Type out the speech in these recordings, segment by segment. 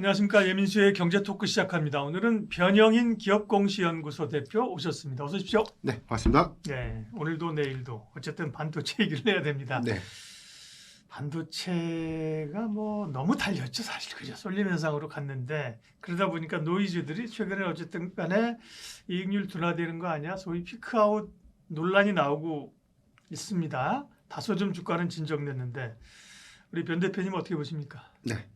안녕하십니까. 예민수의 경제토크 시작합니다. 오늘은 변영인 기업공시연구소 대표 오셨습니다. 어서 오십시오. 네, 반갑습니다. 네, 오늘도 내일도 어쨌든 반도체 얘기를 해야 됩니다. 네, 반도체가 뭐 너무 달렸죠, 사실. 그죠? 쏠림 현상으로 갔는데 그러다 보니까 노이즈들이 최근에 어쨌든 간에 이익률 둔화되는 거 아니야? 소위 피크아웃 논란이 나오고 있습니다. 다소 좀 주가는 진정됐는데 우리 변 대표님 어떻게 보십니까? 네.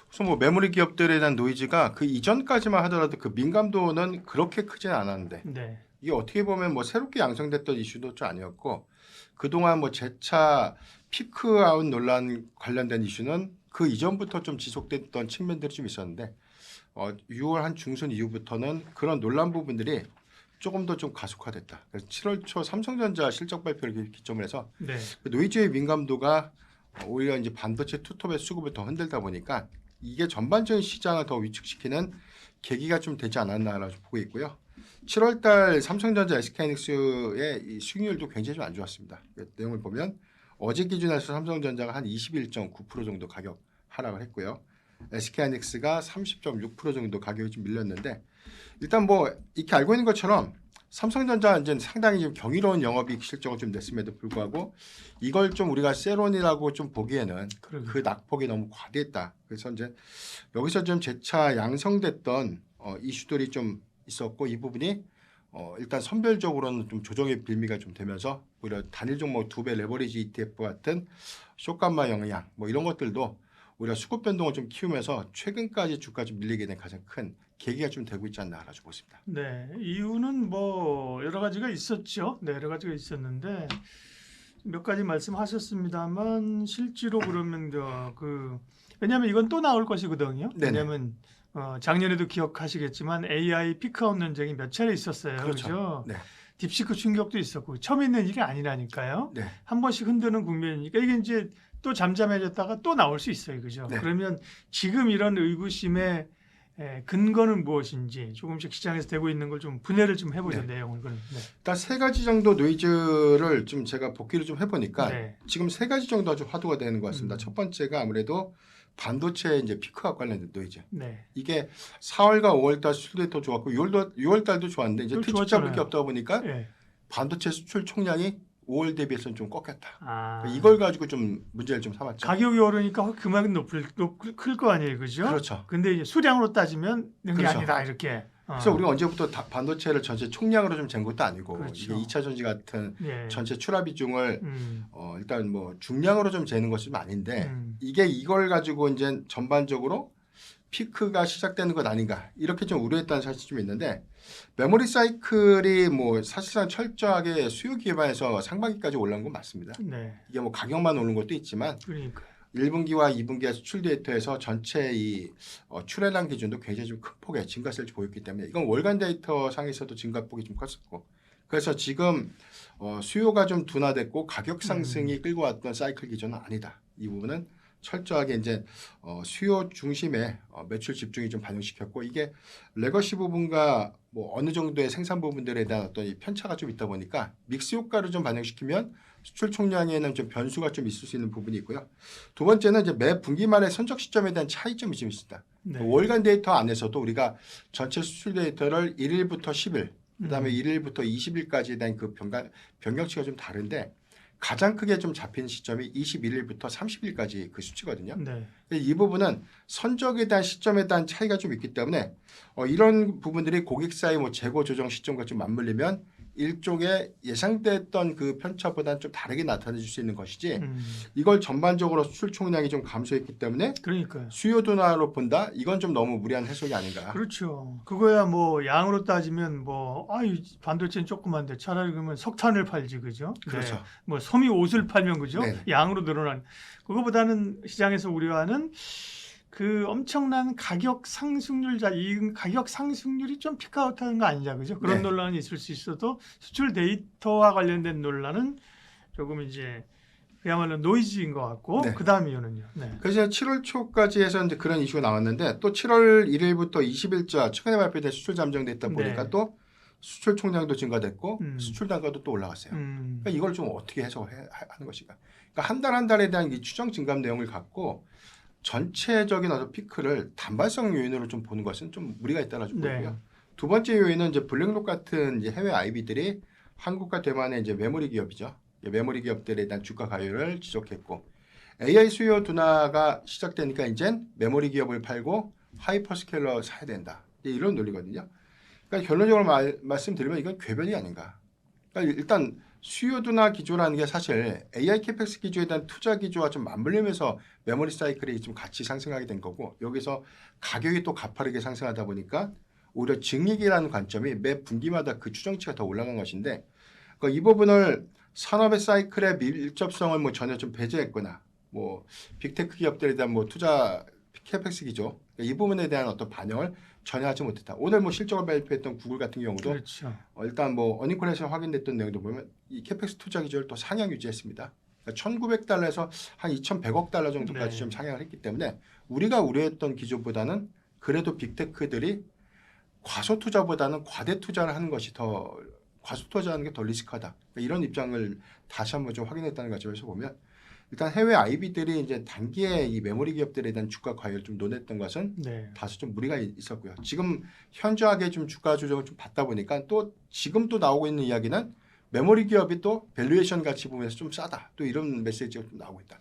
우선 뭐 메모리 기업들에 대한 노이즈가 그 이전까지만 하더라도 그 민감도는 그렇게 크진 않았는데 네, 이게 어떻게 보면 뭐 새롭게 양성됐던 이슈도 좀 아니었고 그동안 뭐 재차 피크아웃 논란 관련된 이슈는 그 이전부터 좀 지속됐던 측면들이 좀 있었는데 6월 한 중순 이후부터는 그런 논란 부분들이 조금 더 좀 가속화됐다. 그래서 7월 초 삼성전자 실적 발표를 기점으로 해서 네, 그 노이즈의 민감도가 오히려 이제 반도체 투톱의 수급을 더 흔들다 보니까 이게 전반적인 시장을 더 위축시키는 계기가 좀 되지 않았나라고 보고 있고요. 7월달 삼성전자, SK하이닉스의 이 수익률도 굉장히 좀 안 좋았습니다. 그 내용을 보면 어제 기준에서 삼성전자가 한 21.9% 정도 가격 하락을 했고요. SK하이닉스가 30.6% 정도 가격이 좀 밀렸는데 일단 뭐 이렇게 알고 있는 것처럼 삼성전자 이제 상당히 좀 경이로운 영업이익 실적을 좀 냈음에도 불구하고 이걸 좀 우리가 세론이라고 좀 보기에는 그러게요. 그 낙폭이 너무 과대했다. 그래서 이제 여기서 좀 재차 양성됐던 이슈들이 좀 있었고 이 부분이 일단 선별적으로는 좀 조정의 빌미가 좀 되면서 오히려 단일 종목 2배 레버리지 ETF 같은 쇼감마 영향 뭐 이런 것들도 오히려 수급 변동을 좀 키우면서 최근까지 주가 좀 밀리게 된 가장 큰 계기가 좀 되고 있지 않나라고 보십니다. 네, 이유는 뭐 여러 가지가 있었죠. 네, 여러 가지가 있었는데 몇 가지 말씀하셨습니다만 실제로 그러면 왜냐하면 이건 또 나올 것이거든요. 네네. 왜냐하면 작년에도 기억하시겠지만 AI 피크아웃 논쟁이 몇 차례 있었어요. 그렇죠. 그죠? 네. 딥시크 충격도 있었고 처음 있는 일이 아니라니까요. 네. 한 번씩 흔드는 국면이니까 이게 이제 또 잠잠해졌다가 또 나올 수 있어요. 그죠? 네. 그러면 지금 이런 의구심의 근거는 무엇인지 조금씩 시장에서 되고 있는 걸 좀 분해를 좀 해보죠. 네. 내용을. 네. 일단 세 가지 정도 노이즈를 좀 제가 복기를 좀 해보니까 네. 지금 세 가지 정도 아주 화두가 되는 것 같습니다. 음. 첫 번째가 아무래도 반도체 이제 피크와 관련된 노이즈. 네. 이게 4월과 5월달 수출이 더 좋았고 6월달도 좋았는데 이제 좀 퇴직자밖에 좋았잖아요. 없다 보니까 네. 반도체 수출 총량이 5월 대비해서는 좀 꺾였다. 아, 이걸 가지고 좀 문제를 좀 삼았죠. 가격이 오르니까 그만큼 클 거 아니에요. 그죠? 그렇죠. 근데 이제 수량으로 따지면 이게 그렇죠. 아니다. 이렇게. 그래서 우리가 언제부터 반도체를 전체 총량으로 좀 잰 것도 아니고 그렇죠. 이게 2차 전지 같은 예. 전체 출하 비중을 음. 일단 뭐 중량으로 좀 재는 것은 아닌데 음. 이게 이걸 가지고 이제 전반적으로 피크가 시작되는 것 아닌가 이렇게 좀 우려했다는 사실이 좀 있는데 메모리 사이클이 뭐 사실상 철저하게 수요 기반에서 상반기까지 올라온 건 맞습니다. 네. 이게 뭐 가격만 오른 것도 있지만 그러니까. 1분기와 2분기의 수출 데이터에서 전체 이 출하량 기준도 굉장히 좀 큰 폭의 증가세를 보였기 때문에 이건 월간 데이터 상에서도 증가폭이 좀 컸었고 그래서 지금 수요가 좀 둔화됐고 가격 상승이 끌고 왔던 사이클 기준은 아니다. 이 부분은 철저하게 이제 수요 중심의 매출 집중이 좀 반영시켰고 이게 레거시 부분과 뭐 어느 정도의 생산 부분들에 대한 어떤 이 편차가 좀 있다 보니까 믹스 효과를 좀 반영시키면 수출 총량에는 좀 변수가 좀 있을 수 있는 부분이 있고요. 두 번째는 이제 매 분기말의 선적 시점에 대한 차이점이 좀 있습니다. 네. 월간 데이터 안에서도 우리가 전체 수출 데이터를 1일부터 10일, 그다음에 1일부터 20일까지에 대한 그 변경치가 좀 다른데 가장 크게 좀 잡힌 시점이 21일부터 30일까지 그 수치거든요. 네. 이 부분은 선적에 대한 시점에 대한 차이가 좀 있기 때문에 이런 부분들이 고객사의 뭐 재고 조정 시점과 좀 맞물리면 일종의 예상됐던 그 편차보다는 좀 다르게 나타낼 수 있는 것이지 이걸 전반적으로 수출 총량이 좀 감소했기 때문에 그러니까요. 수요 둔화로 본다? 이건 좀 너무 무리한 해석이 아닌가. 그렇죠. 그거야 뭐 양으로 따지면 뭐 반도체는 조그만데 차라리 그러면 석탄을 팔지 그죠? 그렇죠. 네. 뭐 소미 옷을 팔면 그죠? 네네. 양으로 늘어난 그거보다는 시장에서 우려하는 그 엄청난 가격 상승률 이 가격 상승률이 좀 피크아웃하는 거 아니냐 그죠? 그런 네. 논란이 있을 수 있어도 수출 데이터와 관련된 논란은 조금 이제 그야말로 노이즈인 것 같고 네. 그 다음 이유는요. 네. 그래서 7월 초까지 해서 이제 그런 이슈가 나왔는데 또 7월 1일부터 20일자 최근에 발표된 수출 잠정됐다 보니까 네. 또 수출 총량도 증가됐고 음. 수출 단가도 또 올라갔어요. 음. 그러니까 이걸 좀 어떻게 해석하는 것인가. 그러니까 한 달 한 달에 대한 이 추정 증감 내용을 갖고 전체적인 어떤 피크를 단발성 요인으로 좀 보는 것은 좀 무리가 있다고 좀 네. 보고요. 두 번째 요인은 이제 블랙록 같은 이제 해외 IB들이 한국과 대만의 이제 메모리 기업이죠. 메모리 기업들에 대한 주가 가율을 지적했고 AI 수요 둔화가 시작되니까 이제 메모리 기업을 팔고 하이퍼스케일러 사야 된다. 이런 논리거든요. 그러니까 결론적으로 말씀드리면 이건 궤변이 아닌가. 그러니까 일단 수요 둔화 기조라는 게 사실 AI 캐펙스 기조에 대한 투자 기조와 좀 맞물리면서 메모리 사이클이 좀 같이 상승하게 된 거고 여기서 가격이 또 가파르게 상승하다 보니까 오히려 증익이라는 관점이 매 분기마다 그 추정치가 더 올라간 것인데 그러니까 이 부분을 산업의 사이클의 밀접성을 뭐 전혀 좀 배제했거나 뭐 빅테크 기업들에 대한 뭐 투자 캐펙스 기조 이 부분에 대한 어떤 반영을 전혀 하지 못했다. 오늘 뭐 실적을 발표했던 구글 같은 경우도 그렇죠. 일단 뭐 어닝콜에서 확인됐던 내용도 보면 이 캐펙스 투자 기조를 또 상향 유지했습니다. 그러니까 1,900달러에서 한 2,100억 달러 정도까지 네. 좀 상향을 했기 때문에 우리가 우려했던 기조보다는 그래도 빅테크들이 과소 투자보다는 과대 투자를 하는 것이 더 과소 투자하는 게 더 리스크하다. 그러니까 이런 입장을 다시 한번 좀 확인했다는 관점에서 보면 일단 해외 IB들이 이제 단기에 이 메모리 기업들에 대한 주가 과열을 좀 논했던 것은 네. 다소 좀 무리가 있었고요. 지금 현저하게 좀 주가 조정을 좀 받다 보니까 또 지금 또 나오고 있는 이야기는 메모리 기업이 또 밸류에이션 가치 보면서 좀 싸다. 또 이런 메시지가 좀 나오고 있다.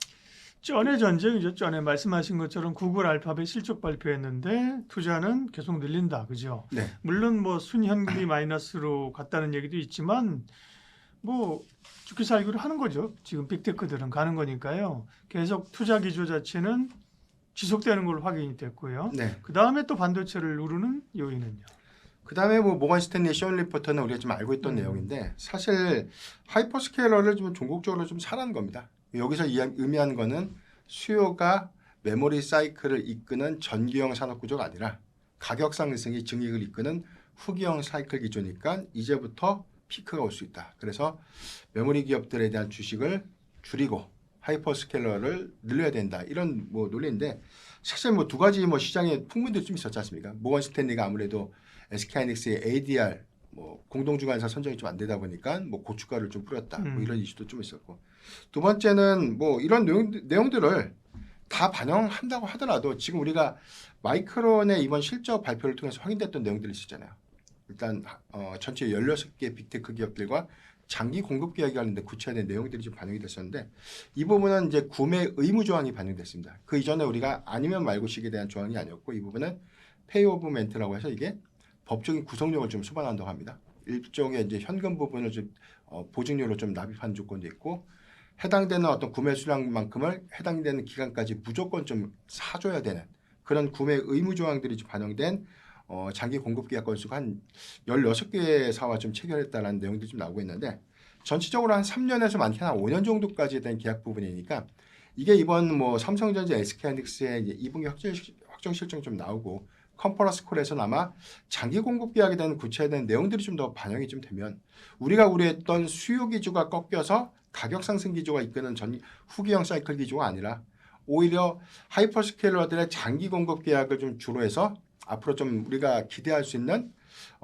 전의 전쟁이죠. 전에 말씀하신 것처럼 구글 알파벳 실적 발표했는데 투자는 계속 늘린다. 그죠? 네. 물론 뭐 순현금이 마이너스로 갔다는 얘기도 있지만 뭐 죽기 살기로 하는 거죠. 지금 빅테크들은 가는 거니까요. 계속 투자 기조 자체는 지속되는 걸로 확인이 됐고요. 네. 그 다음에 또 반도체를 누르는 요인은요. 그다음에 뭐 모건 스탠리 시온 리포터는 우리가 좀 알고 있던 내용인데 사실 하이퍼스케일러를 좀 종국적으로 좀 사라는 겁니다. 여기서 의미하는 거는 수요가 메모리 사이클을 이끄는 전기형 산업 구조가 아니라 가격 상승이 증익을 이끄는 후기형 사이클 기조니까 이제부터 피크가 올 수 있다. 그래서 메모리 기업들에 대한 주식을 줄이고 하이퍼스케일러를 늘려야 된다. 이런 뭐 논리인데 사실 뭐 두 가지 뭐 시장에 풍문도 좀 있었지 않습니까? 모건 스탠리가 아무래도 SK하이닉스의 ADR 뭐 공동주관사 선정이 좀 안 되다 보니까 뭐 고춧가루를 좀 뿌렸다. 뭐 이런 이슈도 좀 있었고 두 번째는 뭐 이런 내용들을 다 반영한다고 하더라도 지금 우리가 마이크론의 이번 실적 발표를 통해서 확인됐던 내용들이 있었잖아요. 일단 전체 16개 빅테크 기업들과 장기 공급 계약이 관련된 구체화된 내용들이 좀 반영이 됐었는데 이 부분은 이제 구매 의무 조항이 반영됐습니다. 그 이전에 우리가 아니면 말고식에 대한 조항이 아니었고 이 부분은 페이 오브 멘트라고 해서 이게 법적인 구속력을 좀 수반한다고 합니다. 일종의 이제 현금 부분을 좀 보증료로 좀 납입한 조건도 있고 해당되는 어떤 구매 수량만큼을 해당되는 기간까지 무조건 좀 사줘야 되는 그런 구매 의무 조항들이 좀 반영된 장기 공급 계약 건수가 한 16개의 사와 좀 체결했다는 내용들이 좀 나오고 있는데 전체적으로 한 3년에서 많게는 한 5년 정도까지 된 계약 부분이니까 이게 이번 뭐 삼성전자, SK하이닉스의 이제 2분기 확정 실적 좀 나오고 컨퍼런스 콜에서는 아마 장기 공급 계약에 대한 구체화된 내용들이 좀 더 반영이 좀 되면 우리가 우려했던 수요 기조가 꺾여서 가격 상승 기조가 이끄는 후기형 사이클 기조가 아니라 오히려 하이퍼스케일러들의 장기 공급 계약을 좀 주로 해서 앞으로 좀 우리가 기대할 수 있는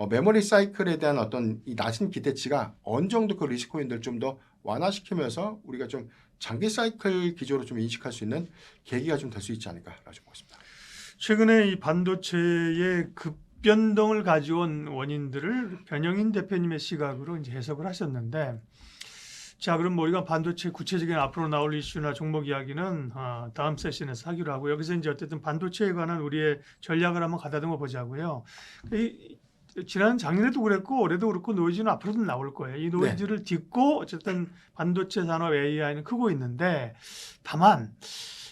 메모리 사이클에 대한 어떤 이 낮은 기대치가 어느 정도 그 리스크 요인들을 좀 더 완화시키면서 우리가 좀 장기 사이클 기조로 좀 인식할 수 있는 계기가 좀 될 수 있지 않을까라고 보겠습니다. 최근에 이 반도체의 급변동을 가져온 원인들을 변영인 대표님의 시각으로 이제 해석을 하셨는데, 자 그럼 뭐 우리가 반도체 구체적인 앞으로 나올 이슈나 종목 이야기는 다음 세션에서 하기로 하고 여기서 이제 어쨌든 반도체에 관한 우리의 전략을 한번 가다듬어 보자고요. 지난 작년에도 그랬고 올해도 그렇고 노이즈는 앞으로도 나올 거예요. 이 노이즈를 딛고 어쨌든 반도체 산업 AI는 크고 있는데 다만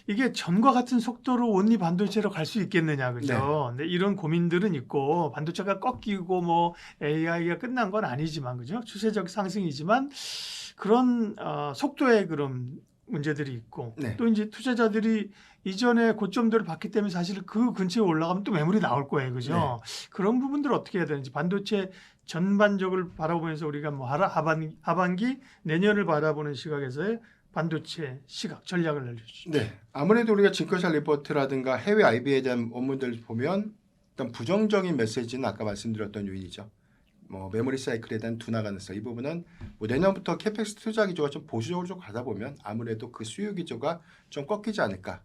이게 전과 같은 속도로 온리 반도체로 갈 수 있겠느냐, 그죠? 네. 이런 고민들은 있고 반도체가 꺾이고 뭐 AI가 끝난 건 아니지만, 그죠? 추세적 상승이지만 그런 속도의 그런 문제들이 있고 또 이제 투자자들이 이전에 고점들을 봤기 때문에 사실 그 근처에 올라가면 또 매물이 나올 거예요, 그죠? 그런 부분들을 어떻게 해야 되는지 반도체 전반적을 바라보면서 우리가 뭐 하반기 내년을 바라보는 시각에서의 반도체 시각 전략을 알려주시죠. 네, 아무래도 우리가 증권사 리포트라든가 해외 IB에 대한 원문들을 보면 일단 부정적인 메시지는 아까 말씀드렸던 요인이죠. 뭐 메모리 사이클에 대한 둔화 가능성 이 부분은 뭐 내년부터 캐펙스 투자 기조가 좀 보수적으로 좀 가다 보면 아무래도 그 수요 기조가 좀 꺾이지 않을까.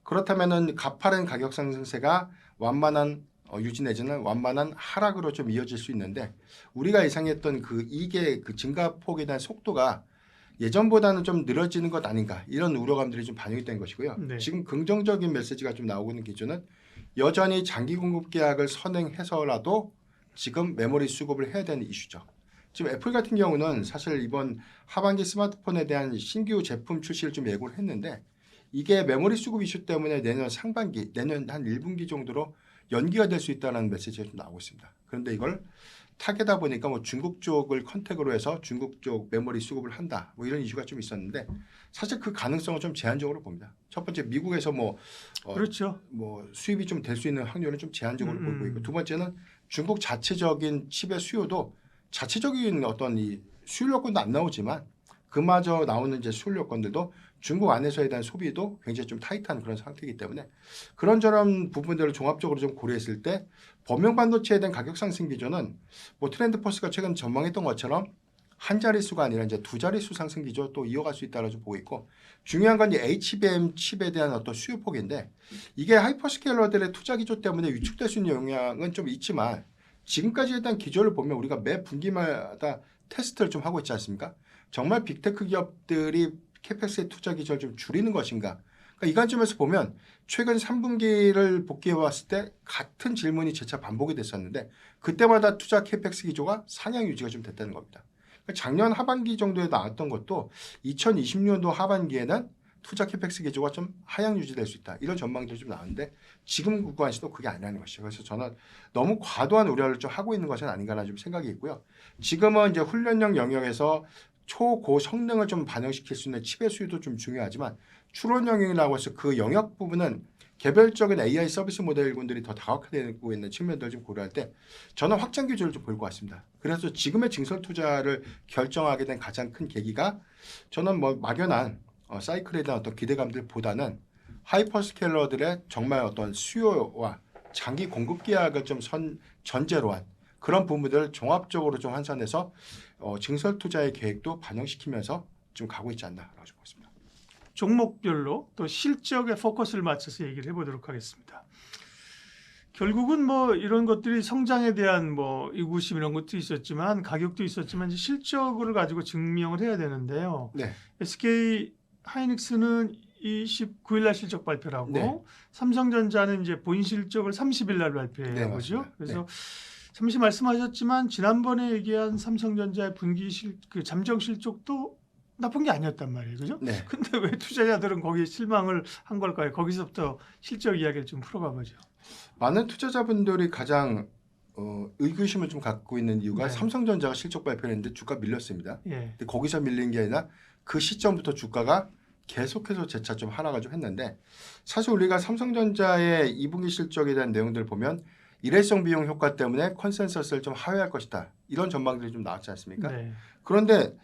그렇다면은 가파른 가격 상승세가 완만한 유지 내지는 완만한 하락으로 좀 이어질 수 있는데 우리가 예상했던 그 이게 그 증가폭에 대한 속도가 예전보다는 좀 늘어지는 것 아닌가 이런 우려감들이 좀 반영이 된 것이고요. 네. 지금 긍정적인 메시지가 좀 나오고 있는 기준은 여전히 장기 공급 계약을 선행해서라도 지금 메모리 수급을 해야 되는 이슈죠. 지금 애플 같은 경우는 사실 이번 하반기 스마트폰에 대한 신규 제품 출시를 좀 예고를 했는데 이게 메모리 수급 이슈 때문에 내년 상반기, 내년 한 1분기 정도로 연기가 될 수 있다는 메시지가 좀 나오고 있습니다. 그런데 이걸 타겟하다 보니까 뭐 중국 쪽을 컨택으로 해서 중국 쪽 메모리 수급을 한다. 뭐 이런 이슈가 좀 있었는데 사실 그 가능성은 좀 제한적으로 봅니다. 첫 번째 미국에서 그렇죠. 뭐 수입이 좀 될 수 있는 확률은 좀 제한적으로 보이고 있고 두 번째는 중국 자체적인 칩의 수요도 자체적인 어떤 이 수율 여건도 안 나오지만 그마저 나오는 이제 수율 여건들도 중국 안에서에 대한 소비도 굉장히 좀 타이트한 그런 상태이기 때문에 그런저런 부분들을 종합적으로 좀 고려했을 때 범용 반도체에 대한 가격 상승 기조는 뭐 트렌드 포스가 최근 전망했던 것처럼 한 자릿수가 아니라 이제 두 자릿수 상승 기조 또 이어갈 수 있다고 좀 보고 있고 중요한 건 이 HBM 칩에 대한 어떤 수요폭인데 이게 하이퍼스케일러들의 투자 기조 때문에 위축될 수 있는 영향은 좀 있지만 지금까지에 대한 기조를 보면 우리가 매 분기마다 테스트를 좀 하고 있지 않습니까? 정말 빅테크 기업들이 캐펙스의 투자 기조를 좀 줄이는 것인가? 그러니까 이 관점에서 보면 최근 3분기를 복귀해 봤을 때 같은 질문이 재차 반복이 됐었는데 그때마다 투자 캐펙스 기조가 상향 유지가 좀 됐다는 겁니다. 그러니까 작년 하반기 정도에 나왔던 것도 2020년도 하반기에는 투자 캐펙스 기조가 좀 하향 유지될 수 있다. 이런 전망들이 좀 나왔는데 지금 구간에서도 그게 아니라는 것이죠. 그래서 저는 너무 과도한 우려를 좀 하고 있는 것은 아닌가라는 좀 생각이 있고요. 지금은 이제 훈련용 영역에서 초고 성능을 좀 반영시킬 수 있는 칩의 수요도 좀 중요하지만 추론 영역이라고 해서 그 영역 부분은 개별적인 AI 서비스 모델군들이 더 다각화되고 있는 측면들을 좀 고려할 때 저는 확장 기조를 좀 볼 것 같습니다. 그래서 지금의 증설 투자를 결정하게 된 가장 큰 계기가 저는 뭐 막연한 사이클에 대한 어떤 기대감들보다는 하이퍼스케일러들의 정말 어떤 수요와 장기 공급 계약을 좀 전제로 한 그런 부분들을 종합적으로 좀 환산해서 증설 투자의 계획도 반영시키면서 좀 가고 있지 않나라고 보고 있습니다. 종목별로 또 실적에 포커스를 맞춰서 얘기를 해보도록 하겠습니다. 결국은 뭐 이런 것들이 성장에 대한 뭐 의구심 이런 것도 있었지만 가격도 있었지만 이제 실적을 가지고 증명을 해야 되는데요. 네. SK 하이닉스는 29일 날 실적 발표를 하고 네. 삼성전자는 이제 본인 실적을 30일 날 발표해 네, 보죠. 맞습니다. 그래서 잠시 말씀하셨지만 지난번에 얘기한 삼성전자의 분기 그 잠정 실적도 나쁜 게 아니었단 말이에요. 그죠? 네. 근데 왜 투자자들은 거기에 실망을 한 걸까요? 거기서부터 실적 이야기를 좀 풀어가 보죠. 많은 투자자분들이 가장 의구심을 좀 갖고 있는 이유가 네. 삼성전자가 실적 발표를 했는데 주가 밀렸습니다. 예. 근데 거기서 밀린 게 아니라 그 시점부터 주가가 계속해서 재차 좀 하락을 좀 했는데 사실 우리가 삼성전자의 2분기 실적에 대한 내용들을 보면 일회성 비용 효과 때문에 컨센서스를 좀 하회할 것이다. 이런 전망들이 좀 나왔지 않습니까? 네. 그런데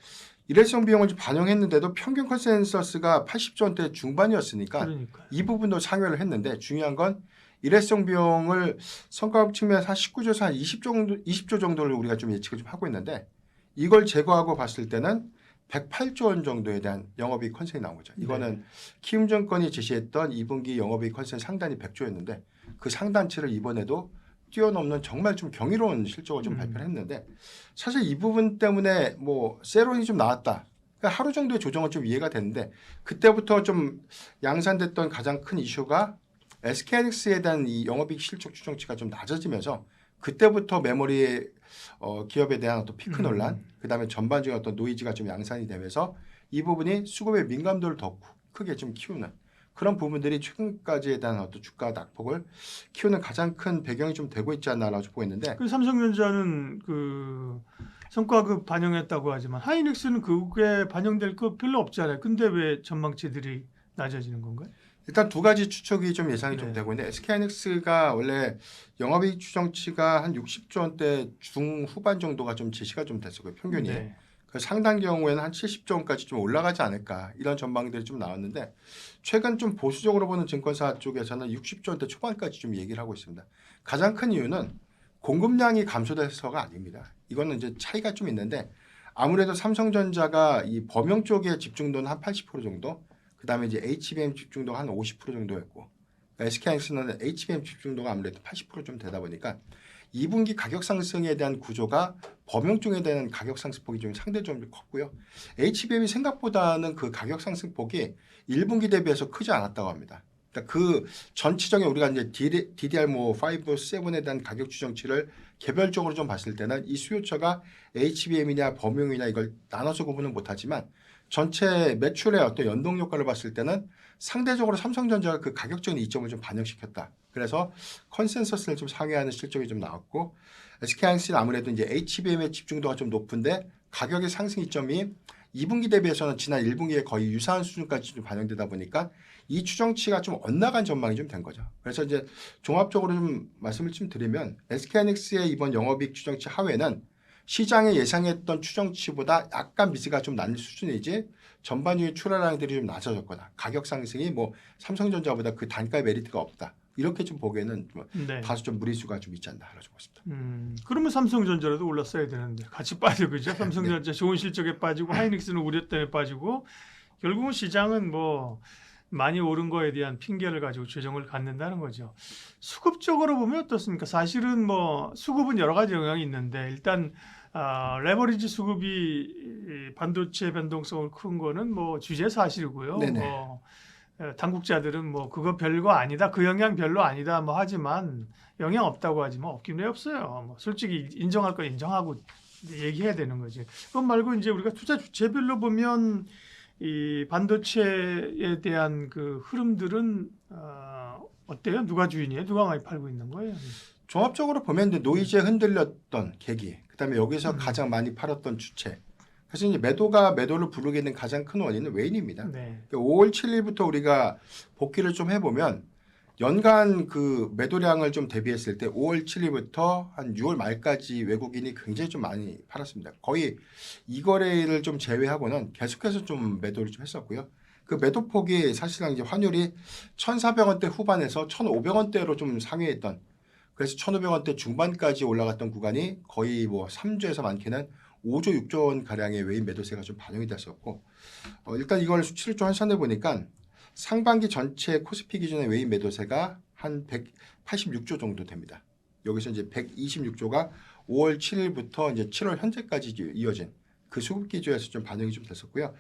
일회성 비용을 좀 반영했는데도 평균 컨센서스가 80조 원대 중반이었으니까 그러니까요. 이 부분도 상회를 했는데 중요한 건 일회성 비용을 성과급 측면에서 한 19조에서 한 20조 정도를 우리가 좀 예측을 좀 하고 있는데 이걸 제거하고 봤을 때는 108조 원 정도에 대한 영업이익 컨센이 나온 거죠. 이거는 키움증권이 제시했던 2분기 영업이익 컨센 상단이 100조였는데 그 상단치를 이번에도 뛰어넘는 정말 좀 경이로운 실적을 좀 발표를 했는데 사실 이 부분 때문에 뭐 세론이 좀 나왔다. 그러니까 하루 정도의 조정은 좀 이해가 되는데 그때부터 좀 양산됐던 가장 큰 이슈가 SK하이닉스에 대한 이 영업이익 실적 추정치가 좀 낮아지면서 그때부터 메모리 기업에 대한 어떤 피크 논란, 그다음에 전반적인 어떤 노이즈가 좀 양산이 되면서 이 부분이 수급의 민감도를 더 크게 좀 키우는 그런 부분들이 최근까지에 대한 어떤 주가 낙폭을 키우는 가장 큰 배경이 좀 되고 있지 않나라고 보고 있는데 그 삼성전자는 그 성과급 반영했다고 하지만 하이닉스는 그게 반영될 거 별로 없잖아요. 근데 왜 전망치들이 낮아지는 건가요? 일단 두 가지 추측이 좀 예상이 좀 네. 되고 있는데 SK하이닉스가 원래 영업이익 추정치가 한 60조 원대 중후반 정도가 좀 제시가 좀 됐었고요. 평균이. 네. 그 상당 경우에는 한 70조 원까지 좀 올라가지 않을까 이런 전망들이 좀 나왔는데 최근 좀 보수적으로 보는 증권사 쪽에서는 60조 원대 초반까지 좀 얘기를 하고 있습니다. 가장 큰 이유는 공급량이 감소돼서가 아닙니다. 이거는 이제 차이가 좀 있는데 아무래도 삼성전자가 이 범용 쪽에 집중도는 한 80% 정도 그다음에 이제 HBM 집중도가 한 50% 정도였고 그러니까 SK하이닉스는 HBM 집중도가 아무래도 80% 좀 되다 보니까 2분기 가격 상승에 대한 구조가 범용종에 대한 가격 상승폭이 좀 상대적으로 컸고요. HBM이 생각보다는 그 가격 상승폭이 1분기 대비해서 크지 않았다고 합니다. 그러니까 그 전체적인 우리가 이제 DDR 뭐 5, 7에 대한 가격 추정치를 개별적으로 좀 봤을 때는 이 수요처가 HBM이냐 범용이냐 이걸 나눠서 구분을 못하지만 전체 매출의 어떤 연동 효과를 봤을 때는 상대적으로 삼성전자가 그 가격적인 이점을 좀 반영시켰다. 그래서 컨센서스를 좀 상회하는 실적이 좀 나왔고 SK하이닉스는 아무래도 이제 HBM의 집중도가 좀 높은데 가격의 상승 이점이 2분기 대비해서는 지난 1분기에 거의 유사한 수준까지 좀 반영되다 보니까 이 추정치가 좀 엇나간 전망이 좀 된 거죠. 그래서 이제 종합적으로 좀 말씀을 좀 드리면 SK하이닉스의 이번 영업이익 추정치 하회는 시장에 예상했던 추정치보다 약간 미스가 좀 나는 수준이지 전반적인 출하량들이 좀 낮아졌거나 가격 상승이 뭐 삼성전자보다 그 단가의 메리트가 없다. 이렇게 좀 보기에는 좀 네. 다소 좀 무리수가 좀 있지 않나 라고 싶습니다. 그러면 삼성전자라도 올랐어야 되는데 같이 빠져 그죠? 삼성전자 좋은 실적에 빠지고 하이닉스는 우려 때문에 빠지고 결국은 시장은 뭐 많이 오른 거에 대한 핑계를 가지고 조정을 갖는다는 거죠. 수급적으로 보면 어떻습니까? 사실은 뭐 수급은 여러 가지 영향이 있는데 일단 레버리지 수급이 이 반도체 변동성을 큰 거는 뭐 주제 사실이고요. 네네. 뭐 당국자들은 뭐 그거 별거 아니다, 그 영향 별로 아니다 뭐 하지만 영향 없다고 하지만 없긴 왜 없어요. 뭐 솔직히 인정할 거 인정하고 얘기해야 되는 거지. 그것 말고 이제 우리가 투자 주체별로 보면 이 반도체에 대한 그 흐름들은 어때요? 누가 주인이에요? 누가 많이 팔고 있는 거예요? 종합적으로 보면 이제 노이즈에 흔들렸던 계기, 그다음에 여기서 가장 많이 팔았던 주체. 사실 이제 매도를 부르게 된 가장 큰 원인은 외인입니다. 네. 5월 7일부터 우리가 복귀를 좀 해보면 연간 그 매도량을 좀 대비했을 때 5월 7일부터 한 6월 말까지 외국인이 굉장히 좀 많이 팔았습니다. 거의 이 거래를 좀 제외하고는 계속해서 좀 매도를 좀 했었고요. 그 매도 폭이 사실상 이제 환율이 1,400원대 후반에서 1,500원대로 좀 상회했던 그래서 1,500원대 중반까지 올라갔던 구간이 거의 뭐 3조에서 많게는 5조, 6조 원 가량의 외인 매도세가 좀 반영이 됐었고 일단 이걸 수치를 좀 환산해 보니까 상반기 전체 코스피 기준의 외인 매도세가 한 186조 정도 됩니다. 여기서 이제 126조가 5월 7일부터 이제 7월 현재까지 이어진 그 수급 기조에서 좀 반영이 좀 됐었고요.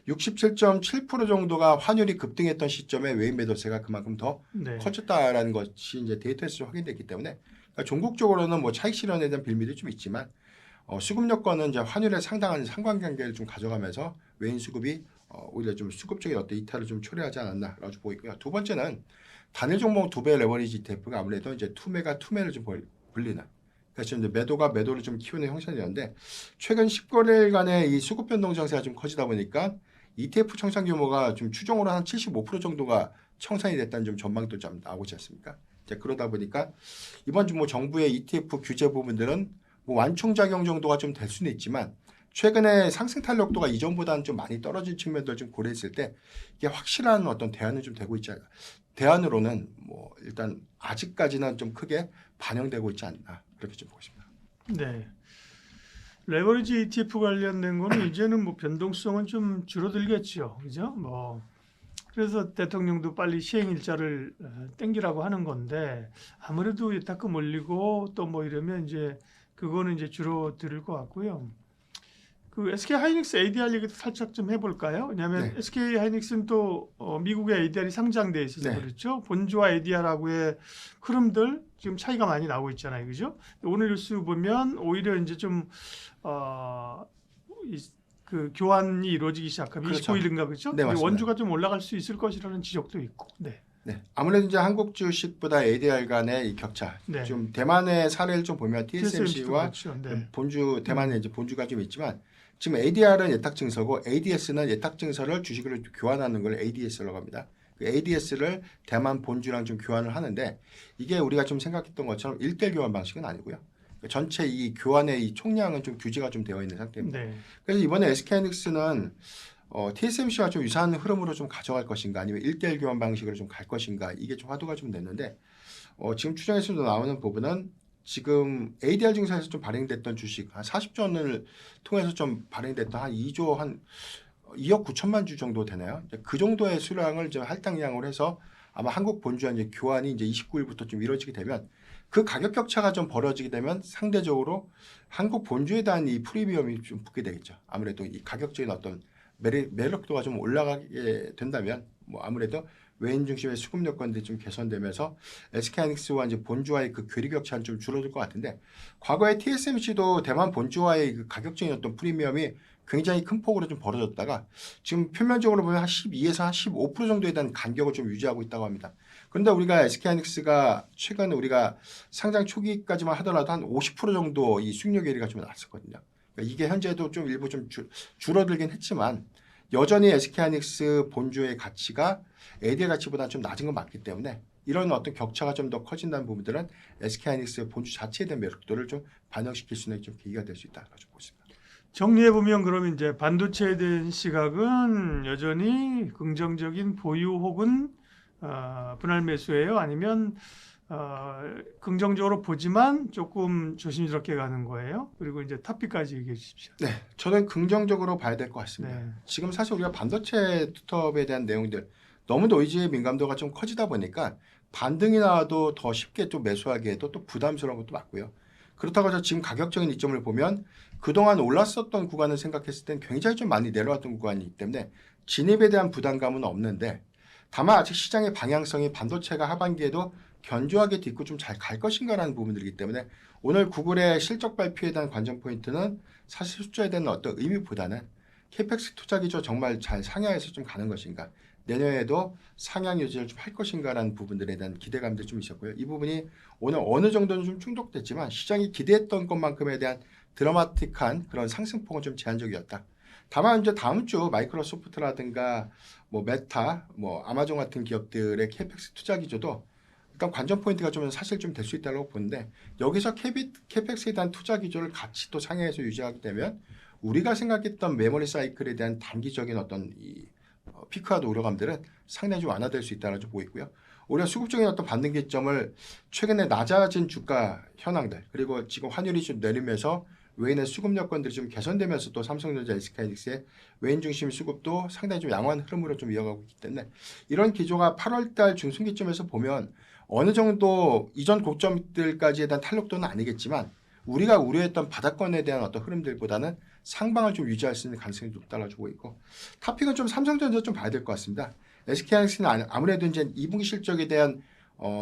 67.7% 정도가 환율이 급등했던 시점에 외인 매도세가 그만큼 더 네. 커졌다라는 것이 이제 데이터에서 좀 확인됐기 때문에 그러니까 종국적으로는 뭐 차익 실현에 대한 빌미도 좀 있지만 수급 여건은 이제 환율에 상당한 상관관계를 좀 가져가면서 외인 수급이 오히려 좀 수급적인 어떤 이탈을 좀 초래하지 않았나라고 보이고요. 두 번째는 단일 종목 2배 레버리지 ETF가 아무래도 이제 투매가 투매를 좀 불리는 그래서 이제 매도가 매도를 좀 키우는 형상이었는데 최근 10거래일간의 이 수급 변동 장세가 좀 커지다 보니까 ETF 청산 규모가 좀 추정으로 한 75% 정도가 청산이 됐다는 좀 전망도 좀 나오고 있지 않습니까? 이제 그러다 보니까 이번 주 뭐 정부의 ETF 규제 부분들은 뭐 완충작용 정도가 좀 될 수는 있지만 최근에 상승 탄력도가 이전보다는 좀 많이 떨어진 측면들 좀 고려했을 때 이게 확실한 어떤 대안은 좀 되고 있지 않나. 대안으로는 뭐 일단 아직까지는 좀 크게 반영되고 있지 않나 그렇게 좀 보고 있습니다. 네. 레버리지 ETF 관련된 거는 이제는 뭐 변동성은 좀 줄어들겠죠. 그죠? 뭐 그래서 대통령도 빨리 시행 일자를 땡기라고 하는 건데 아무래도 예탁금 올리고 또 뭐 이러면 이제 그거는 이제 줄어들 것 같고요. 그 SK 하이닉스 ADR 얘기도 살짝 좀 해볼까요? 왜냐하면 네. SK 하이닉스는 또 미국의 ADR이 상장돼 있어서 네. 그렇죠. 본주와 ADR하고의 흐름들 지금 차이가 많이 나고 있잖아요, 그죠? 오늘 뉴스 보면 오히려 이제 좀 그 교환이 이루어지기 시작하면 그렇죠. 29일인가 그렇죠? 네, 맞습니다. 원주가 좀 올라갈 수 있을 것이라는 지적도 있고. 네. 네. 아무래도 이제 한국 주식보다 ADR 간의 이 격차. 네. 좀 대만의 사례를 좀 보면 TSMC도 TSMC와 그렇죠. 네. 본주 대만에 이제 본주가 좀 있지만 지금 ADR은 예탁 증서고 ADS는 예탁 증서를 주식으로 교환하는 걸 ADS라고 합니다. 그 ADS를 대만 본주랑 좀 교환을 하는데 이게 우리가 좀 생각했던 것처럼 1대1 교환 방식은 아니고요. 전체 이 교환의 이 총량은 좀 규제가 좀 되어 있는 상태입니다. 네. 그래서 이번에 SK하이닉스는 TSMC와 좀 유사한 흐름으로 좀 가져갈 것인가 아니면 1대1 교환 방식으로 좀 갈 것인가 이게 좀 화두가 좀 됐는데 지금 추정에서도 나오는 부분은 지금 ADR 증사에서 좀 발행됐던 주식 한 40조 원을 통해서 좀 발행됐던 한 2조 한 2억 9천만 주 정도 되나요? 이제 그 정도의 수량을 이제 할당량으로 해서 아마 한국 본주와 이제 교환이 이제 29일부터 좀 이루어지게 되면 그 가격 격차가 좀 벌어지게 되면 상대적으로 한국 본주에 대한 이 프리미엄이 좀 붙게 되겠죠. 아무래도 이 가격적인 어떤 매력도가 좀 올라가게 된다면 뭐 아무래도 외인 중심의 수급 여건들이 좀 개선되면서 SK하이닉스와 이제 본주와의 그 괴리 격차는 좀 줄어들 것 같은데 과거에 TSMC도 대만 본주와의 그 가격적인 어떤 프리미엄이 굉장히 큰 폭으로 좀 벌어졌다가 지금 표면적으로 보면 한 12에서 한 15% 정도에 대한 간격을 좀 유지하고 있다고 합니다. 그런데 우리가 SK하이닉스가 최근에 우리가 상장 초기까지만 하더라도 한 50% 정도 이 수익률 괴리가 좀 났었거든요. 그러니까 이게 현재도 좀 일부 좀 줄어들긴 했지만 여전히 SK하이닉스 본주의 가치가 AD의 가치보다 좀 낮은 건 맞기 때문에 이런 어떤 격차가 좀 더 커진다는 부분들은 SK하이닉스의 본주 자체에 대한 매력도를 좀 반영시킬 수 있는 좀 계기가 될 수 있다고 보고 있습니다. 정리해 보면 그러면 이제 반도체에 대한 시각은 여전히 긍정적인 보유 혹은 분할 매수예요? 아니면 긍정적으로 보지만 조금 조심스럽게 가는 거예요? 그리고 이제 탑픽까지 얘기해 주십시오. 네, 저는 긍정적으로 봐야 될 것 같습니다. 네. 지금 사실 우리가 반도체 투톱에 대한 내용들 너무 노이즈의 민감도가 좀 커지다 보니까 반등이 나와도 더 쉽게 좀 매수하기에도 또 부담스러운 것도 맞고요. 그렇다고 해서 지금 가격적인 이점을 보면 그동안 올랐었던 구간을 생각했을 땐 굉장히 좀 많이 내려왔던 구간이기 때문에 진입에 대한 부담감은 없는데 다만 아직 시장의 방향성이 반도체가 하반기에도 견조하게 딛고 좀 잘 갈 것인가라는 부분들이기 때문에 오늘 구글의 실적 발표에 대한 관전 포인트는 사실 숫자에 대한 어떤 의미보다는 캐펙스 투자 기조 정말 잘 상향해서 좀 가는 것인가 내년에도 상향 유지를 좀 할 것인가라는 부분들에 대한 기대감들이 좀 있었고요. 이 부분이 오늘 어느 정도는 좀 충족됐지만 시장이 기대했던 것만큼에 대한 드라마틱한 그런 상승폭은 좀 제한적이었다. 다만 이제 다음 주 마이크로소프트라든가 뭐 메타, 뭐 아마존 같은 기업들의 캐펙스 투자 기조도 일단 관전 포인트가 좀 사실 좀 될 수 있다고 보는데 여기서 캐펙스에 대한 투자 기조를 같이 또 상향해서 유지하게 되면 우리가 생각했던 메모리 사이클에 대한 단기적인 어떤 이 피크와도 우려감들은 상당히 좀 완화될 수 있다는 좀 보이고요. 오히려 수급적인 어떤 반등 기점을 최근에 낮아진 주가 현황들 그리고 지금 환율이 좀 내리면서 외인의 수급 여건들이 좀 개선되면서 또 삼성전자, SK하이닉스의 외인 중심 수급도 상당히 좀 양호한 흐름으로 좀 이어가고 있기 때문에 이런 기조가 8월달 중순기쯤에서 보면 어느 정도 이전 고점들까지에 대한 탄력도는 아니겠지만 우리가 우려했던 바닥권에 대한 어떤 흐름들보다는 상방을 좀 유지할 수 있는 가능성이 높다고 보고 있고 탑픽은 좀 삼성전자 좀 봐야 될 것 같습니다. SK하이닉스는 아무래도 이제 2분기 실적에 대한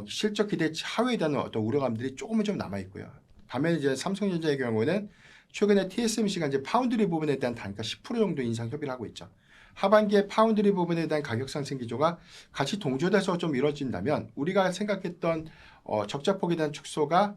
실적 기대치 하회에 대한 어떤 우려감들이 조금은 좀 남아 있고요. 반면에 이제 삼성전자의 경우에는 최근에 TSMC가 이제 파운드리 부분에 대한 단가 10% 정도 인상 협의를 하고 있죠. 하반기에 파운드리 부분에 대한 가격 상승 기조가 같이 동조돼서 좀 이루어진다면 우리가 생각했던 적자폭에 대한 축소가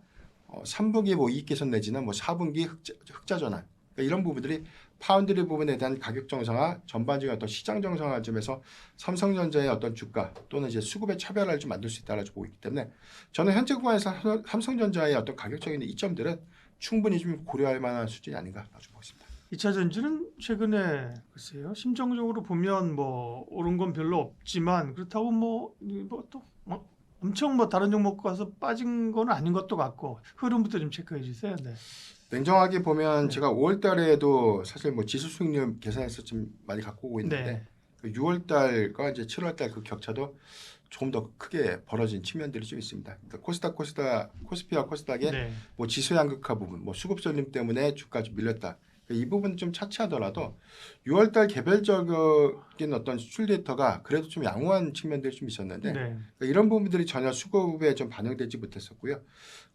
3분기 뭐 이익 개선 내지는 뭐 4분기 흑자 전환 그러니까 이런 부분들이 파운드리 부분에 대한 가격 정상화 전반적인 어떤 시장 정상화 점에서 삼성전자의 어떤 주가 또는 이제 수급의 차별화를 좀 만들 수 있다고 보고 있기 때문에 저는 현재 구간에서 삼성전자의 어떤 가격적인 이점들은 충분히 좀 고려할 만한 수준이 아닌가 보고 있습니다. 2차 전지는 최근에 글쎄요 심정적으로 보면 뭐 오른 건 별로 없지만 그렇다고 뭐또 엄청 뭐 다른 종목 가서 빠진 건 아닌 것도 같고 흐름부터 좀 체크해 주세요. 네. 냉정하게 보면 네. 제가 5월 달에도 사실 뭐 지수 수익률 계산해서 좀 많이 갖고 오고 있는데 네. 그 6월 달과 이제 7월 달 그 격차도 조금 더 크게 벌어진 측면들이 좀 있습니다. 그러니까 코스피와 코스닥의 네. 뭐 지수 양극화 부분, 뭐 수급 쏠림 때문에 주가 좀 밀렸다. 이 부분 좀 차치하더라도 6월달 개별적인 어떤 수출 데이터가 그래도 좀 양호한 측면들이 좀 있었는데 네. 그러니까 이런 부분들이 전혀 수급에 좀 반영되지 못했었고요.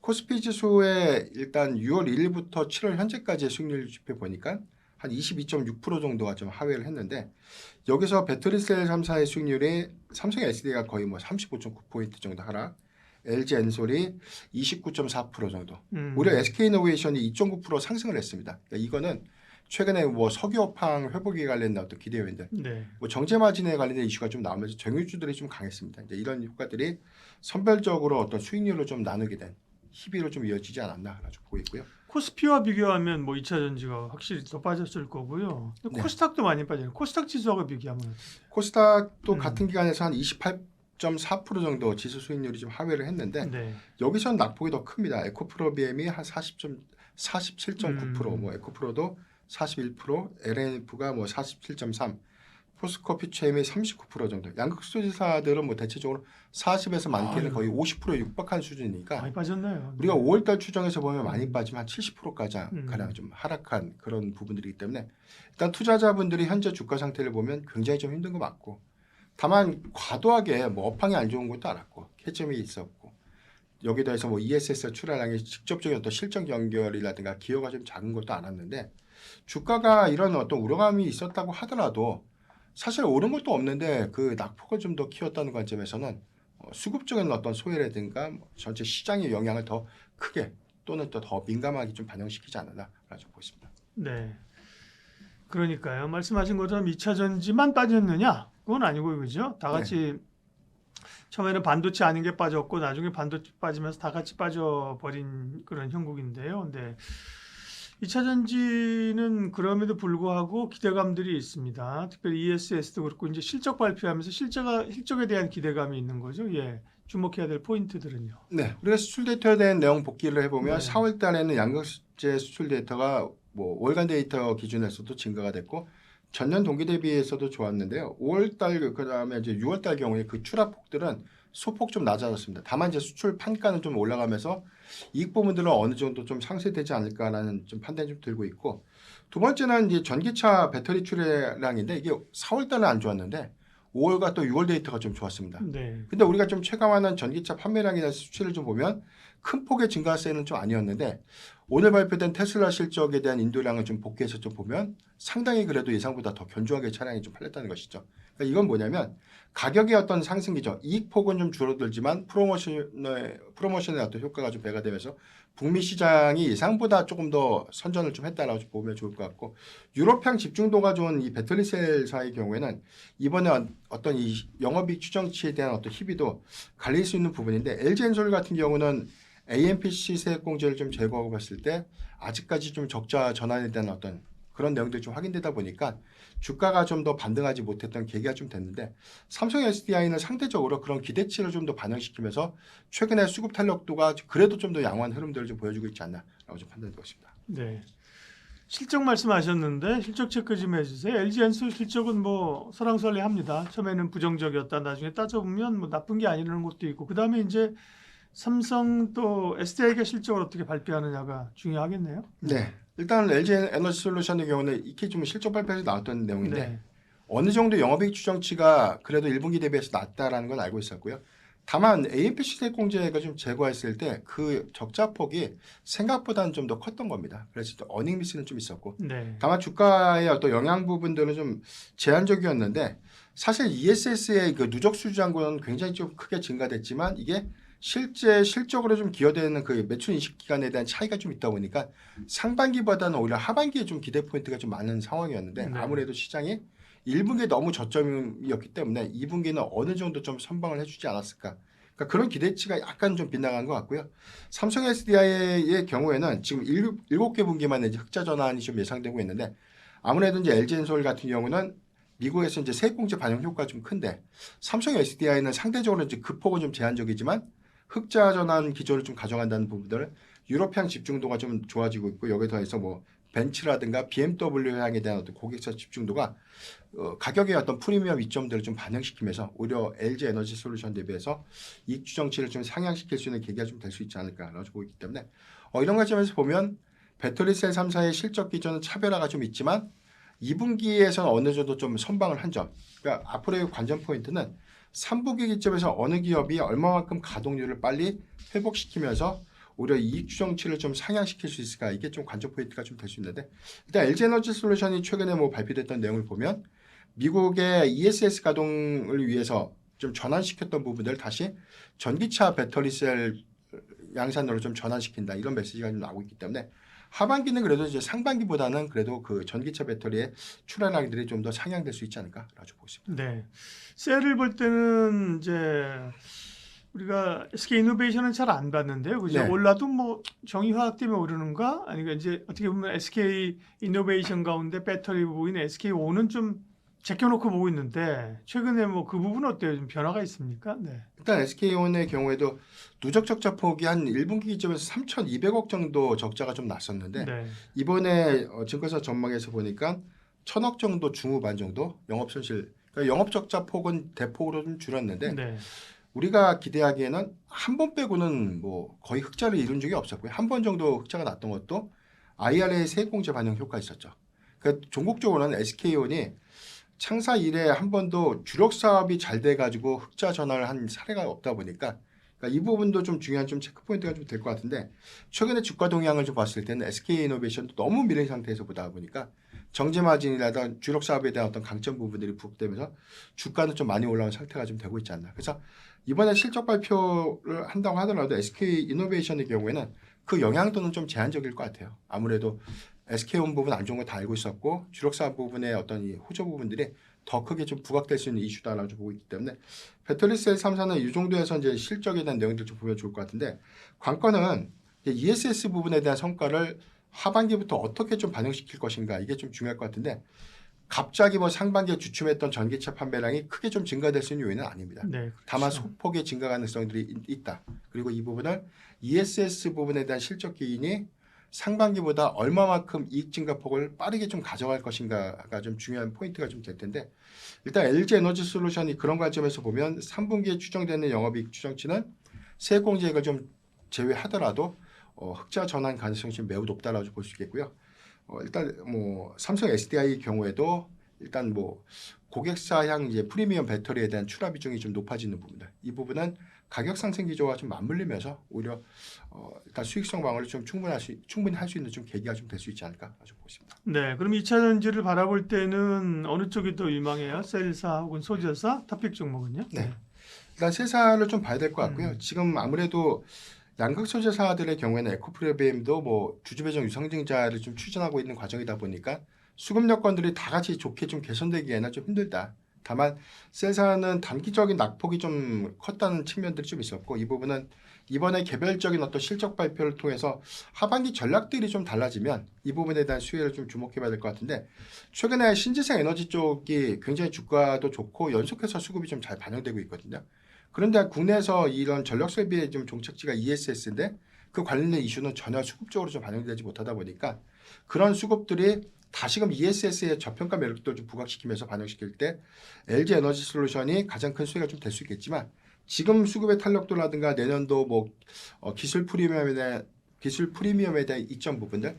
코스피 지수의 일단 6월 1일부터 7월 현재까지의 수익률 지표 보니까 한 22.6% 정도가 좀 하회를 했는데 여기서 배터리셀 3사의 수익률이 삼성 SD가 거의 뭐 35.9포인트 정도 하락, LG 엔솔이 29.4% 정도. 오히려 SK이노베이션이 2.9% 상승을 했습니다. 그러니까 이거는 최근에 뭐 석유업황 회복에 관련된 어떤 기대 요인들, 네. 뭐 정제 마진에 관련된 이슈가 좀 나오면서 정유주들이 좀 강했습니다. 이제 이런 효과들이 선별적으로 어떤 수익률을 좀 나누게 된 희비로 좀 이어지지 않았나라고 보고 있고요. 코스피와 비교하면 뭐 2차 전지가 확실히 더 빠졌을 거고요. 근데 네. 코스닥도 많이 빠져요. 코스닥 지수하고 비교하면 어때요? 코스닥도 같은 기간에서 한 28.4% 정도 지수 수익률이 좀 하회를 했는데 네. 여기선 낙폭이 더 큽니다. 에코프로 BM이 한 47.9%, 뭐 에코프로도 41%, LNF가 뭐 47.3, 포스코 퓨처엠이 39% 정도. 양극 수지사들은 뭐 대체적으로 40에서 많게는 아유. 거의 50%에 육박한 수준이니까 많이 빠졌네요. 우리가 네. 5월달 추정에서 보면 많이 빠지면 한 70%까지 가량 음. 좀 하락한 그런 부분들이기 때문에 일단 투자자분들이 현재 주가 상태를 보면 굉장히 좀 힘든 거 맞고, 다만 과도하게 뭐 업황이 안 좋은 것도 알았고 캐점이 있었고, 여기에 대해서 뭐 ESS 출하량이 직접적인 어떤 실적 연결이라든가 기여가 좀 작은 것도 알았는데, 주가가 이런 어떤 우려감이 있었다고 하더라도 사실 오른 것도 없는데 그 낙폭을 좀 더 키웠다는 관점에서는 수급적인 어떤 소외라든가 뭐 전체 시장의 영향을 더 크게 또는 또 더 민감하게 좀 반영시키지 않았나라고 좀 보십니다. 네. 그러니까요. 말씀하신 것처럼 2차 전지만 빠졌느냐? 그건 아니고 그죠? 다 네. 같이 처음에는 반도체 아닌 게 빠졌고 나중에 반도체 빠지면서 다 같이 빠져버린 그런 형국인데요. 근데 2차 전지는 그럼에도 불구하고 기대감들이 있습니다. 특별히 ESS도 그렇고 이제 실적 발표하면서 실적에 대한 기대감이 있는 거죠. 예. 주목해야 될 포인트들은요. 네, 우리가 수출 데이터에 대한 내용 복기를 해보면 네. 4월 달에는 양극재 수출 데이터가 뭐 월간 데이터 기준에서도 증가가 됐고 전년 동기 대비해서도 좋았는데요. 5월 달 그다음에 이제 6월 달 경우에 그 출하폭들은 소폭 좀 낮아졌습니다. 다만 이제 수출 판가는 좀 올라가면서 이익 부분들은 어느 정도 좀 상쇄되지 않을까라는 좀 판단이 좀 들고 있고, 두 번째는 이제 전기차 배터리 출하량인데 이게 4월 달은 안 좋았는데 5월과 또 6월 데이터가 좀 좋았습니다. 네. 근데 우리가 좀 체감하는 전기차 판매량이나 수치를 좀 보면 큰 폭의 증가세는 좀 아니었는데, 오늘 발표된 테슬라 실적에 대한 인도량을 좀 복귀해서 좀 보면 상당히 그래도 예상보다 더 견조하게 차량이 좀 팔렸다는 것이죠. 그러니까 이건 뭐냐면 가격의 어떤 상승기죠. 이익 폭은 좀 줄어들지만 프로모션의 어떤 효과가 좀 배가 되면서 북미 시장이 예상보다 조금 더 선전을 좀 했다라고 좀 보면 좋을 것 같고, 유럽향 집중도가 좋은 이 배터리 셀사의 경우에는 이번에 어떤 이 영업이익 추정치에 대한 어떤 희비도 갈릴 수 있는 부분인데, LG엔솔 같은 경우는 AMPC 세액공제를 좀 제거하고 봤을 때 아직까지 좀 적자 전환에 대한 어떤 그런 내용들이 좀 확인되다 보니까 주가가 좀 더 반등하지 못했던 계기가 좀 됐는데, 삼성 SDI는 상대적으로 그런 기대치를 좀 더 반영시키면서 최근에 수급 탄력도가 그래도 좀 더 양호한 흐름들을 좀 보여주고 있지 않나라고 좀 판단되고 있습니다. 네. 실적 말씀하셨는데 실적 체크 좀 해주세요. LG엔솔 실적은 뭐 설왕설래합니다. 처음에는 부정적이었다. 나중에 따져보면 뭐 나쁜 게 아니라는 것도 있고, 그 다음에 이제 삼성 또 SDI가 실적을 어떻게 발표하느냐가 중요하겠네요. 네. 일단 LG 에너지 솔루션의 경우는 이렇게 좀 실적 발표에서 나왔던 내용인데 네. 어느 정도 영업이익 추정치가 그래도 1분기 대비해서 낮다라는 건 알고 있었고요. 다만 AMPC 세액공제가 좀 제거했을 때 그 적자폭이 생각보다는 좀 더 컸던 겁니다. 그래서 또 어닝 미스는 좀 있었고, 네. 다만 주가의 어떤 영향 부분들은 좀 제한적이었는데, 사실 ESS의 그 누적 수주잔고는 굉장히 좀 크게 증가됐지만 이게 실제 실적으로 좀 기여되는 그 매출 인식 기간에 대한 차이가 좀 있다 보니까 상반기보다는 오히려 하반기에 좀 기대 포인트가 좀 많은 상황이었는데, 네. 아무래도 시장이 1분기에 너무 저점이었기 때문에 2분기는 어느 정도 좀 선방을 해주지 않았을까. 그러니까 그런 기대치가 약간 좀 빗나간 것 같고요. 삼성 SDI의 경우에는 지금 7개 분기만 이제 흑자 전환이 좀 예상되고 있는데, 아무래도 이제 LG엔솔 같은 경우는 미국에서 이제 세액공제 반영 효과가 좀 큰데, 삼성 SDI는 상대적으로 이제 그 폭은 좀 제한적이지만 흑자 전환 기조를 좀 가져간다는 부분들을 유럽향 집중도가 좀 좋아지고 있고, 여기에 더해서 뭐 벤츠라든가 BMW 향에 대한 어떤 고객사 집중도가 가격의 어떤 프리미엄 이점들을 좀 반영시키면서 오히려 LG 에너지 솔루션 대비해서 이익 추정치를 좀 상향시킬 수 있는 계기가 좀 될 수 있지 않을까라고 보기 때문에 이런 관점에서 보면 배터리셀 3사의 실적 기조는 차별화가 좀 있지만 2분기에서는 어느 정도 좀 선방을 한 점. 그러니까 앞으로의 관전 포인트는 3분기 기점에서 어느 기업이 얼마만큼 가동률을 빨리 회복시키면서 오히려 이익 추정치를 좀 상향시킬 수 있을까, 이게 좀 관전 포인트가 좀 될 수 있는데, 일단 LG 에너지 솔루션이 최근에 뭐 발표됐던 내용을 보면 미국의 ESS 가동을 위해서 좀 전환시켰던 부분들을 다시 전기차 배터리셀 양산으로 좀 전환시킨다, 이런 메시지가 좀 나오고 있기 때문에 하반기는 그래도 이제 상반기보다는 그래도 그 전기차 배터리의 출하량들이 좀 더 상향될 수 있지 않을까라고 보고 있습니다. 네. 셀을 볼 때는 이제 우리가 SK 이노베이션은 잘 안 봤는데요. 그죠? 네. 올라도 뭐 정의화학 때문에 오르는가? 아니면 이제 어떻게 보면 SK 이노베이션 가운데 배터리 부인 SK5는 좀 제껴놓고 보고 있는데 최근에 뭐 그 부분 어때요? 좀 변화가 있습니까? 네. 일단 SK온의 경우에도 누적 적자 폭이 한 1분기 기점에서 3,200억 정도 적자가 좀 났었는데 네. 이번에 증권사 전망에서 보니까 1,000억 정도 중후반 정도 영업 손실, 그러니까 영업 적자 폭은 대폭으로 좀 줄었는데 네. 우리가 기대하기에는 한 번 빼고는 뭐 거의 흑자를 이룬 적이 없었고요. 한 번 정도 흑자가 났던 것도 IRA 세액공제 반영 효과 있었죠. 그러니까 종국적으로는 SK온이 창사 이래 한 번도 주력 사업이 잘 돼가지고 흑자 전환을 한 사례가 없다 보니까 그러니까 이 부분도 좀 중요한 좀 체크 포인트가 좀 될 것 같은데 최근에 주가 동향을 좀 봤을 때는 SK이노베이션도 너무 밀린 상태에서 보다 보니까 정제 마진이라든 주력 사업에 대한 어떤 강점 부분들이 부각되면서 주가는 좀 많이 올라온 상태가 좀 되고 있지 않나. 그래서 이번에 실적 발표를 한다고 하더라도 SK이노베이션의 경우에는 그 영향도는 좀 제한적일 것 같아요. 아무래도 SK온 부분 안 좋은 거 다 알고 있었고 주력 사업 부분의 어떤 이 호조 부분들이 더 크게 좀 부각될 수 있는 이슈다라고 좀 보고 있기 때문에 배터리셀 3사는 이 정도에서 이제 실적에 대한 내용들 좀 보면 좋을 것 같은데 관건은 ESS 부분에 대한 성과를 하반기부터 어떻게 좀 반영시킬 것인가 이게 좀 중요할 것 같은데 갑자기 뭐 상반기에 주춤했던 전기차 판매량이 크게 좀 증가될 수 있는 요인은 아닙니다. 네. 그렇죠. 다만 소폭의 증가 가능성들이 있다. 그리고 이 부분을 ESS 부분에 대한 실적 기인이 상반기보다 얼마만큼 이익 증가 폭을 빠르게 좀 가져갈 것인가가 좀 중요한 포인트가 좀 될 텐데 일단 LG 에너지 솔루션이 그런 관점에서 보면 3분기에 추정되는 영업이익 추정치는 세액공제액을 좀 제외하더라도 흑자 전환 가능성이 좀 매우 높다라고 볼 수 있겠고요. 일단 뭐 삼성 SDI 경우에도 일단 뭐 고객사향 이제 프리미엄 배터리에 대한 출하 비중이 좀 높아지는 부분들 이 부분은 가격 상승 기조가 좀 맞물리면서 오히려 일단 수익성 방어를 좀 충분히 할 수 있는 좀 계기가 좀 될 수 있지 않을까 좀 보고 있습니다. 네. 그럼 2차 전지를 바라볼 때는 어느 쪽이 더 유망해요? 셀사 혹은 소재사? 토픽 종목은요? 네. 일단 세사를 좀 봐야 될 것 같고요. 음. 지금 아무래도 양극 소재사들의 경우에는 에코프리비엠도 뭐 주주배정 유상증자를 좀 추진하고 있는 과정이다 보니까 수급 여건들이 다 같이 좋게 좀 개선되기에는 좀 힘들다. 다만 셀사는 단기적인 낙폭이 좀 컸다는 측면들이 좀 있었고 이 부분은 이번에 개별적인 어떤 실적 발표를 통해서 하반기 전략들이 좀 달라지면 이 부분에 대한 수혜를 좀 주목해봐야 될 것 같은데 최근에 신재생 에너지 쪽이 굉장히 주가도 좋고 연속해서 수급이 좀 잘 반영되고 있거든요. 그런데 국내에서 이런 전력 설비의 좀 종착지가 ESS인데 그 관련된 이슈는 전혀 수급적으로 좀 반영되지 못하다 보니까 그런 수급들이 다시금 ESS의 저평가 매력도 좀 부각시키면서 반영시킬 때 LG 에너지 솔루션이 가장 큰 수혜가 좀 될 수 있겠지만 지금 수급의 탄력도라든가 내년도 뭐 기술 프리미엄에 대한 이점 부분들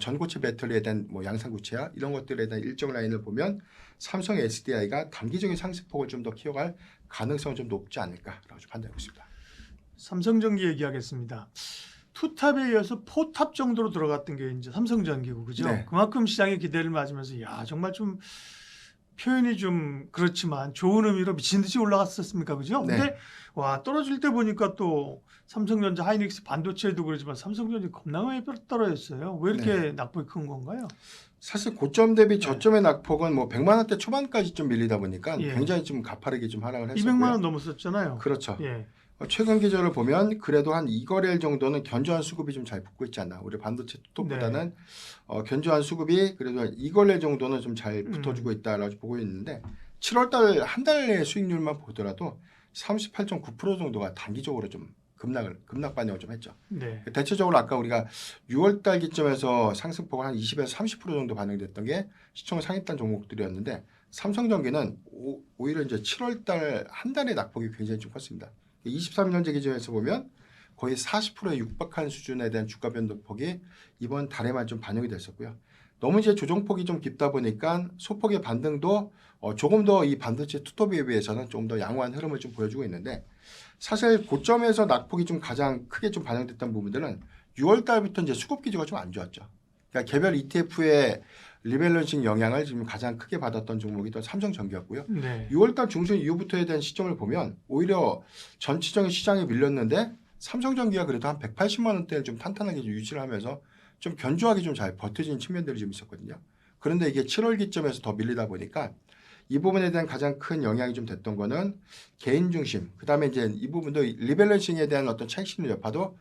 전고체 배터리에 대한 뭐 양산 구체화 이런 것들에 대한 일정 라인을 보면 삼성 SDI가 단기적인 상승폭을 좀 더 키워갈 가능성은 좀 높지 않을까라고 좀 판단하고 있습니다. 삼성전기 얘기하겠습니다. 투탑에 이어서 포탑 정도로 들어갔던 게 이제 삼성전기고 그죠? 네. 그만큼 시장의 기대를 맞으면서 야 정말 좀 표현이 좀 그렇지만 좋은 의미로 미친 듯이 올라갔었습니까 그죠? 네. 근데 와 떨어질 때 보니까 또 삼성전자, 하이닉스 반도체도 그러지만 삼성전자 겁나 많이 떨어졌어요. 왜 이렇게 낙폭이 큰 건가요? 사실 고점 대비 네. 저점의 낙폭은 뭐 100만 원대 초반까지 좀 밀리다 보니까 예. 굉장히 좀 가파르게 좀 하락을 했었고요. 200만 원 넘었었잖아요. 그렇죠. 예. 최근 기조를 보면 그래도 한 2거래일 정도는 견조한 수급이 좀 잘 붙고 있지 않나. 우리 반도체 톱보다는 견조한 수급이 그래도 한 2거래일 정도는 좀 잘 붙어주고 있다라고 보고 있는데 7월달 한 달의 수익률만 보더라도 38.9% 정도가 단기적으로 좀 급락 반영을 좀 했죠. 네. 대체적으로 아까 우리가 6월달 기점에서 상승폭은 한 20에서 30% 정도 반영됐던 게 시총 상위단 종목들이었는데 삼성전기는 오히려 이제 7월달 한 달의 낙폭이 굉장히 좀 컸습니다. 23년제 기준에서 보면 거의 40%에 육박한 수준에 대한 주가 변동폭이 이번 달에만 좀 반영이 됐었고요. 너무 이제 조정폭이 좀 깊다 보니까 소폭의 반등도 조금 더 이 반도체 투톱에 비해서는 좀 더 양호한 흐름을 좀 보여주고 있는데 사실 고점에서 낙폭이 좀 가장 크게 좀 반영됐던 부분들은 6월 달부터 이제 수급 기조가 좀 안 좋았죠. 그러니까 개별 ETF의 리밸런싱 영향을 지금 가장 크게 받았던 종목이 또 삼성전기였고요. 네. 6월달 중순 이후부터에 대한 시점을 보면 오히려 전체적인 시장에 밀렸는데 삼성전기가 그래도 한 180만 원대를 좀 탄탄하게 유지를 하면서 좀 견조하게 좀 잘 버텨진 측면들이 좀 있었거든요. 그런데 이게 7월 기점에서 더 밀리다 보니까 이 부분에 대한 가장 큰 영향이 좀 됐던 거는 개인 중심, 그 다음에 이제 이 부분도 리밸런싱에 대한 어떤 차익 심리 여파도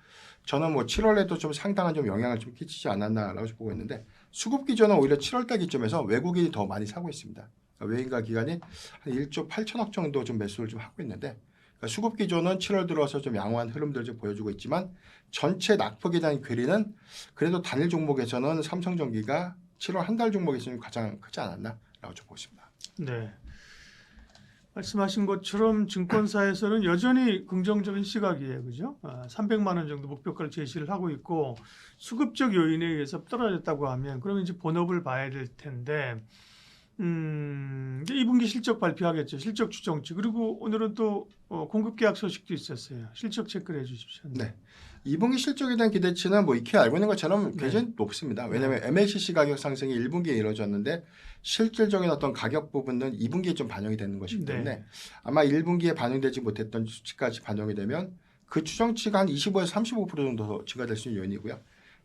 저는 뭐 7월에도 좀 상당한 좀 영향을 좀 끼치지 않았나라고 보고 있는데 수급 기조는 오히려 7월달 기점에서 외국인이 더 많이 사고 있습니다. 외인가 기관이 한 1조 8천억 정도 좀 매수를 좀 하고 있는데 그러니까 수급 기조는 7월 들어서 좀 양호한 흐름들을 좀 보여주고 있지만 전체 낙폭에 대한 괴리는 그래도 단일 종목에서는 삼성전기가 7월 한 달 종목에서는 가장 크지 않았나라고 좀 보십니다. 네. 말씀하신 것처럼 증권사에서는 여전히 긍정적인 시각이에요. 그죠? 300만 원 정도 목표가를 제시를 하고 있고 수급적 요인에 의해서 떨어졌다고 하면 그러면 이제 본업을 봐야 될 텐데 이제 2분기 실적 발표하겠죠. 실적 추정치. 그리고 오늘은 또 공급 계약 소식도 있었어요. 실적 체크를 해 주십시오. 네. 2분기 실적에 대한 기대치는 뭐 익히 알고 있는 것처럼 굉장히 높습니다. 왜냐하면 MLCC 가격 상승이 1분기에 이루어졌는데 실질적인 어떤 가격 부분은 2분기에 좀 반영이 되는 것이기 때문에 아마 1분기에 반영되지 못했던 수치까지 반영이 되면 그 추정치가 한 25에서 35% 정도 증가될 수 있는 요인이고요.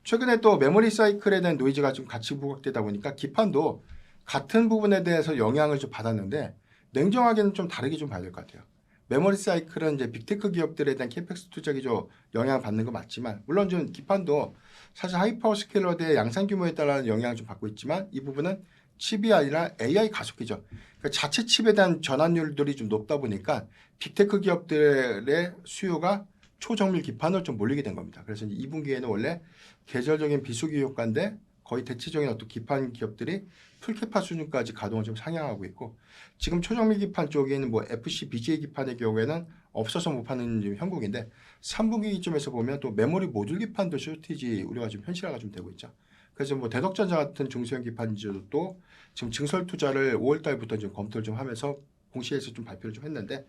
최근에 또 메모리 사이클에 대한 노이즈가 좀 같이 부각되다 보니까 기판도 같은 부분에 대해서 영향을 좀 받았는데 냉정하게는 좀 다르게 좀 봐야 될 것 같아요. 메모리 사이클은 이제 빅테크 기업들에 대한 캐펙스 투자기 좀 영향을 받는 건 맞지만 물론 좀 기판도 사실 하이파워 스케일러들의 양산 규모에 따라 영향을 좀 받고 있지만 이 부분은 칩이 아니라 AI 가속기죠. 그러니까 자체 칩에 대한 전환율들이 좀 높다 보니까 빅테크 기업들의 수요가 초정밀 기판으로 좀 몰리게 된 겁니다. 그래서 2분기에는 원래 계절적인 비수기 효과인데 거의 대체적인 어떤 기판 기업들이 풀캐파 수준까지 가동을 좀 상향하고 있고 지금 초정밀 기판 쪽에는 뭐 FC, BGA 기판의 경우에는 없어서 못 파는 지금 형국인데 3분기 기점에서 보면 또 메모리 모듈 기판도 쇼티지 우려가 좀 현실화가 좀 되고 있죠. 그래서 뭐 대덕전자 같은 중소형 기판주도 지금 증설 투자를 5월 달부터 좀 검토를 좀 하면서 공시에서 좀 발표를 좀 했는데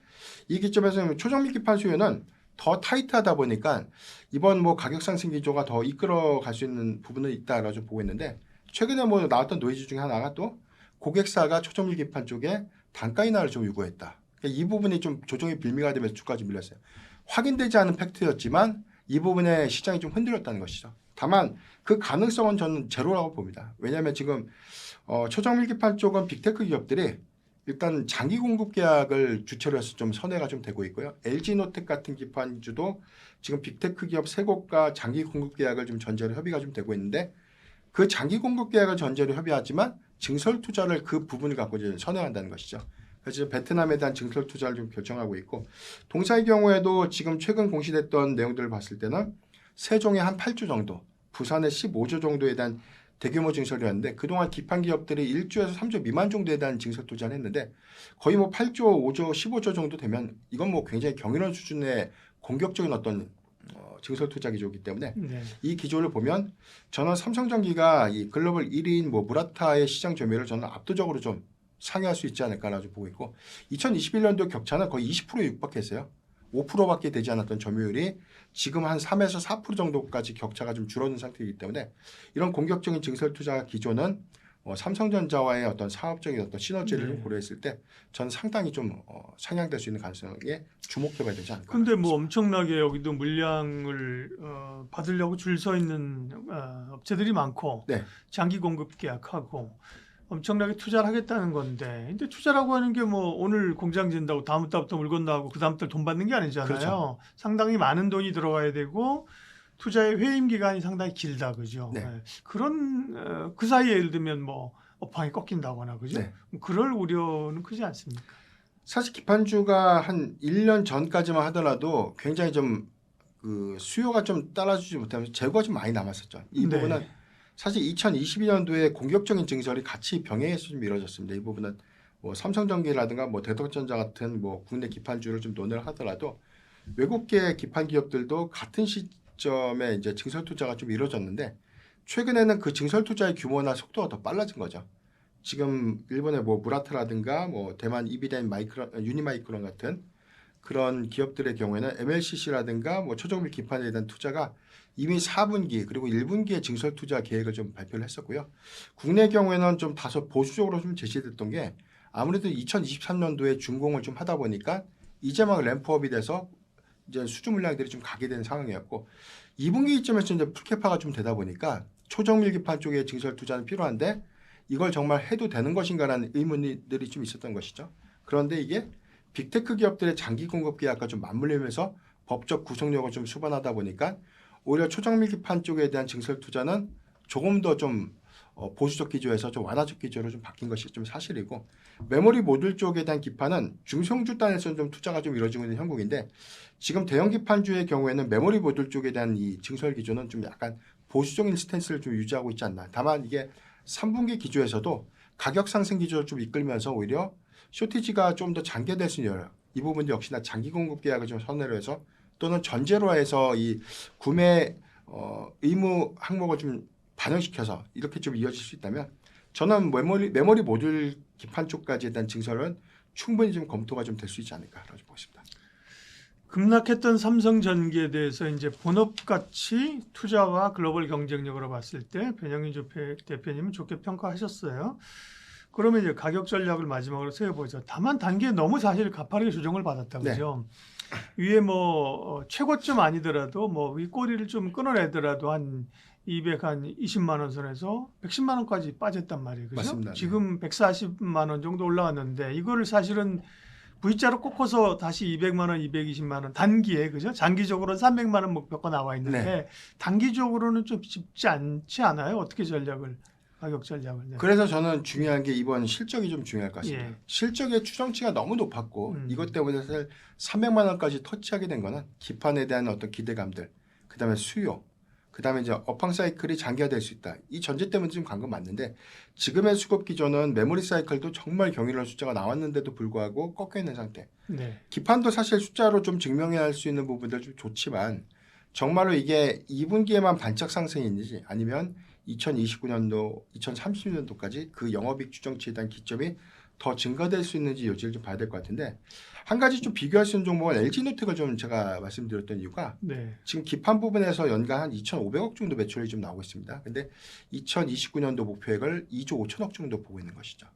이 기점에서 초정밀 기판 수요는 더 타이트하다 보니까 이번 뭐 가격 상승 기조가 더 이끌어갈 수 있는 부분은 있다라고 좀 보고 있는데 최근에 뭐 나왔던 노이즈 중에 하나가 또 고객사가 초정밀 기판 쪽에 단가 인하를 좀 요구했다. 그러니까 이 부분이 좀 조정의 빌미가 되면서 주가가 밀렸어요. 확인되지 않은 팩트였지만 이 부분에 시장이 좀 흔들렸다는 것이죠. 다만 그 가능성은 저는 제로라고 봅니다. 왜냐하면 지금 초정밀 기판 쪽은 빅테크 기업들이 일단 장기 공급 계약을 주체로 해서 좀 선회가 좀 되고 있고요. LG노텍 같은 기판주도 지금 빅테크 기업 세 곳과 장기 공급 계약을 좀 전제로 협의가 좀 되고 있는데 그 장기 공급 계약을 전제로 협의하지만 증설 투자를 그 부분을 갖고 이제 선회한다는 것이죠. 그래서 베트남에 대한 증설 투자를 좀 결정하고 있고 동사의 경우에도 지금 최근 공시됐던 내용들을 봤을 때는 세종에 한 8조 정도, 부산에 15조 정도에 대한 대규모 증설이었는데 그동안 기판 기업들이 1조에서 3조 미만 정도에 대한 증설 투자를 했는데 거의 뭐 8조, 5조, 15조 정도 되면 이건 뭐 굉장히 경이로운 수준의 공격적인 어떤 증설 투자 기조이기 때문에 이 기조를 보면 저는 삼성전기가 이 글로벌 1위인 뭐 무라타의 시장 점유율을 저는 압도적으로 좀 상회할 수 있지 않을까라고 보고 있고 2021년도 격차는 거의 20%에 육박했어요. 5%밖에 되지 않았던 점유율이 지금 한 3에서 4% 정도까지 격차가 좀 줄어든 상태이기 때문에 이런 공격적인 증설 투자 기조는 삼성전자와의 어떤 사업적인 어떤 시너지를 좀 고려했을 때 전 상당히 좀 상향될 수 있는 가능성에 주목해봐야 되지 않을까. 근데 뭐 엄청나게 여기도 물량을 받으려고 줄 서 있는 업체들이 많고 네. 장기 공급 계약하고 엄청나게 투자를 하겠다는 건데 근데 투자라고 하는 게 뭐 오늘 공장 진다고 다음 달부터 물건 나오고 그 다음 달 돈 받는 게 아니잖아요. 그렇죠. 상당히 많은 돈이 들어가야 되고 투자의 회임 기간이 상당히 길다 그죠. 네. 그런 그 사이에 예를 들면 뭐 업황이 꺾인다거나 그죠. 네. 그럴 우려는 크지 않습니까? 사실 기판주가 한 1년 전까지만 하더라도 굉장히 좀 그 수요가 좀 따라주지 못하면서 재고가 좀 많이 남았었죠. 이 네. 부분은 사실 2022년도에 공격적인 증설이 같이 병행해서 좀 이루어졌습니다. 이 부분은 뭐 삼성전기라든가 뭐 대덕전자 같은 뭐 국내 기판주를 좀 논의를 하더라도 외국계 기판 기업들도 같은 시점에 이제 증설 투자가 좀 이루어졌는데 최근에는 그 증설 투자의 규모나 속도가 더 빨라진 거죠. 지금 일본의 뭐 무라타라든가 뭐 대만 이비덴 유니마이크론 같은 그런 기업들의 경우에는 MLCC라든가 뭐 초정밀 기판에 대한 투자가 이미 4분기 그리고 1분기에 증설 투자 계획을 좀 발표를 했었고요. 국내 경우에는 좀 다소 보수적으로 좀 제시됐던 게 아무래도 2023년도에 준공을 좀 하다 보니까 이제 막 램프업이 돼서 이제 수주 물량들이 좀 가게 되는 상황이었고 2분기 시점에서 이제 풀캐파가 좀 되다 보니까 초정밀 기판 쪽에 증설 투자는 필요한데 이걸 정말 해도 되는 것인가라는 의문들이 좀 있었던 것이죠. 그런데 이게 빅테크 기업들의 장기 공급 계약과 좀 맞물리면서 법적 구속력을 좀 수반하다 보니까 오히려 초정밀 기판 쪽에 대한 증설 투자는 조금 더 좀 보수적 기조에서 좀 완화적 기조로 좀 바뀐 것이 좀 사실이고 메모리 모듈 쪽에 대한 기판은 중성주 단에서는 좀 투자가 좀 이루어지고 있는 형국인데 지금 대형 기판주의 경우에는 메모리 모듈 쪽에 대한 이 증설 기조는 좀 약간 보수적인 스탠스를 좀 유지하고 있지 않나. 다만 이게 3분기 기조에서도 가격 상승 기조를 좀 이끌면서 오히려 쇼티지가 좀 더 장기화될 수 있는 이 부분도 역시나 장기 공급 계약을 좀 선회로 해서 또는 전제로 해서 이 구매 의무 항목을 좀 반영시켜서 이렇게 좀 이어질 수 있다면 저는 메모리 모듈 기판 쪽까지에 대한 증설은 충분히 좀 검토가 좀 될 수 있지 않을까라고 보고 있습니다. 급락했던 삼성전기에 대해서 이제 본업 가치 투자와 글로벌 경쟁력으로 봤을 때 변영민 대표님은 좋게 평가하셨어요. 그러면 이제 가격 전략을 마지막으로 세워보죠. 다만 단기에 너무 사실 가파르게 조정을 받았다 그죠? 위에 뭐 최고점 아니더라도 뭐 윗꼬리를 좀 끊어내더라도 한 220만 원 선에서 110만 원까지 빠졌단 말이에요. 그죠? 맞습니다. 지금 140만 원 정도 올라왔는데 이거를 사실은 V자로 꺾어서 다시 200만 원, 220만 원 단기에 그죠? 장기적으로는 300만 원 목표가 나와 있는데 단기적으로는 좀 쉽지 않지 않아요? 어떻게 가격 전략을? 네. 그래서 저는 중요한 게 이번 실적이 좀 중요할 것 같습니다. 예. 실적의 추정치가 너무 높았고 이것 때문에 사실 300만 원까지 터치하게 된 거는 기판에 대한 어떤 기대감들, 그다음에 수요, 그다음에 이제 업황 사이클이 장기화될 수 있다. 이 전제 때문에 지금 간 건 맞는데 지금의 수급 기조는 메모리 사이클도 정말 경이로운 숫자가 나왔는데도 불구하고 꺾여 있는 상태. 네. 기판도 사실 숫자로 좀 증명해야 할 수 있는 부분들 좀 좋지만 정말로 이게 2분기에만 반짝 상승이 있는지 아니면 2029년도, 2030년도까지 그 영업이익 추정치에 대한 기점이 더 증가될 수 있는지 여지를 좀 봐야 될 것 같은데 한 가지 좀 비교할 수 있는 종목은 LG노텍을 좀 제가 말씀드렸던 이유가 네. 지금 기판 부분에서 연간 한 2,500억 정도 매출이 좀 나오고 있습니다. 근데 2029년도 목표액을 2조 5천억 정도 보고 있는 것이죠.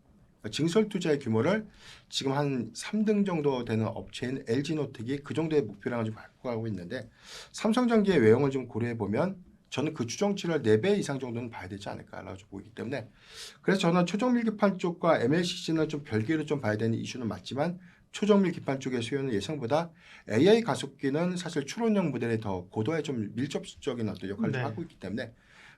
그러니까 증설 투자의 규모를 지금 한 3등 정도 되는 업체인 LG노텍이 그 정도의 목표량을 좀 갖고 가고 있는데 삼성전기의 외형을 좀 고려해 보면 저는 그 추정치를 4배 이상 정도는 봐야 되지 않을까라고 보이기 때문에 그래서 저는 초정밀 기판 쪽과 MLCC는 좀 별개로 좀 봐야 되는 이슈는 맞지만 초정밀 기판 쪽의 수요는 예상보다 AI 가속기는 사실 추론형 모델에 더 고도의 좀 밀접적인 어떤 역할을 좀 하고 있기 때문에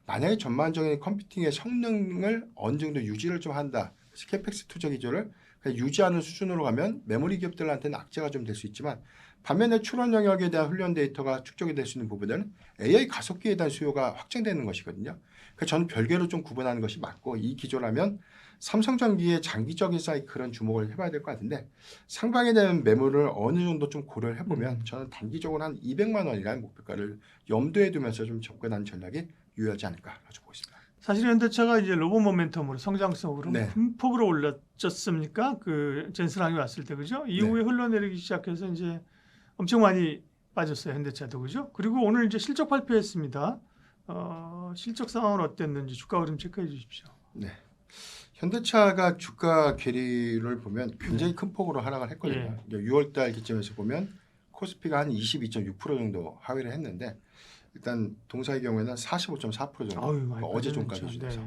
만약에 전반적인 컴퓨팅의 성능을 어느 정도 유지를 좀 한다. 캐펙스 투자 기조를 유지하는 수준으로 가면 메모리 기업들한테는 악재가 좀 될 수 있지만 반면에 추론 영역에 대한 훈련 데이터가 축적이 될 수 있는 부분은 AI 가속기에 대한 수요가 확장되는 것이거든요. 그래서 저는 별개로 좀 구분하는 것이 맞고 이 기조라면 삼성전기의 장기적인 사이클은 주목을 해봐야 될 것 같은데 상방에 대한 매물을 어느 정도 좀 고려를 해보면 저는 단기적으로 한 200만 원이라는 목표가를 염두에 두면서 좀 접근하는 전략이 유효하지 않을까 보고 있습니다. 사실 현대차가 이제 로봇 모멘텀으로 성장성으로 네. 큰 폭으로 올랐었습니까? 그 젠스랑이 왔을 때 그죠? 이후에 흘러내리기 시작해서 이제 엄청 많이 빠졌어요 현대차도 그죠? 그리고 오늘 이제 실적 발표했습니다. 실적 상황은 어땠는지 주가 흐름 체크해 주십시오. 네. 현대차가 주가 괴리를 보면 굉장히 큰 폭으로 하락을 했거든요. 6월달 기점에서 보면 코스피가 한 22.6% 정도 하회를 했는데 일단 동사의 경우에는 45.4% 정도 어제 종가 기준에서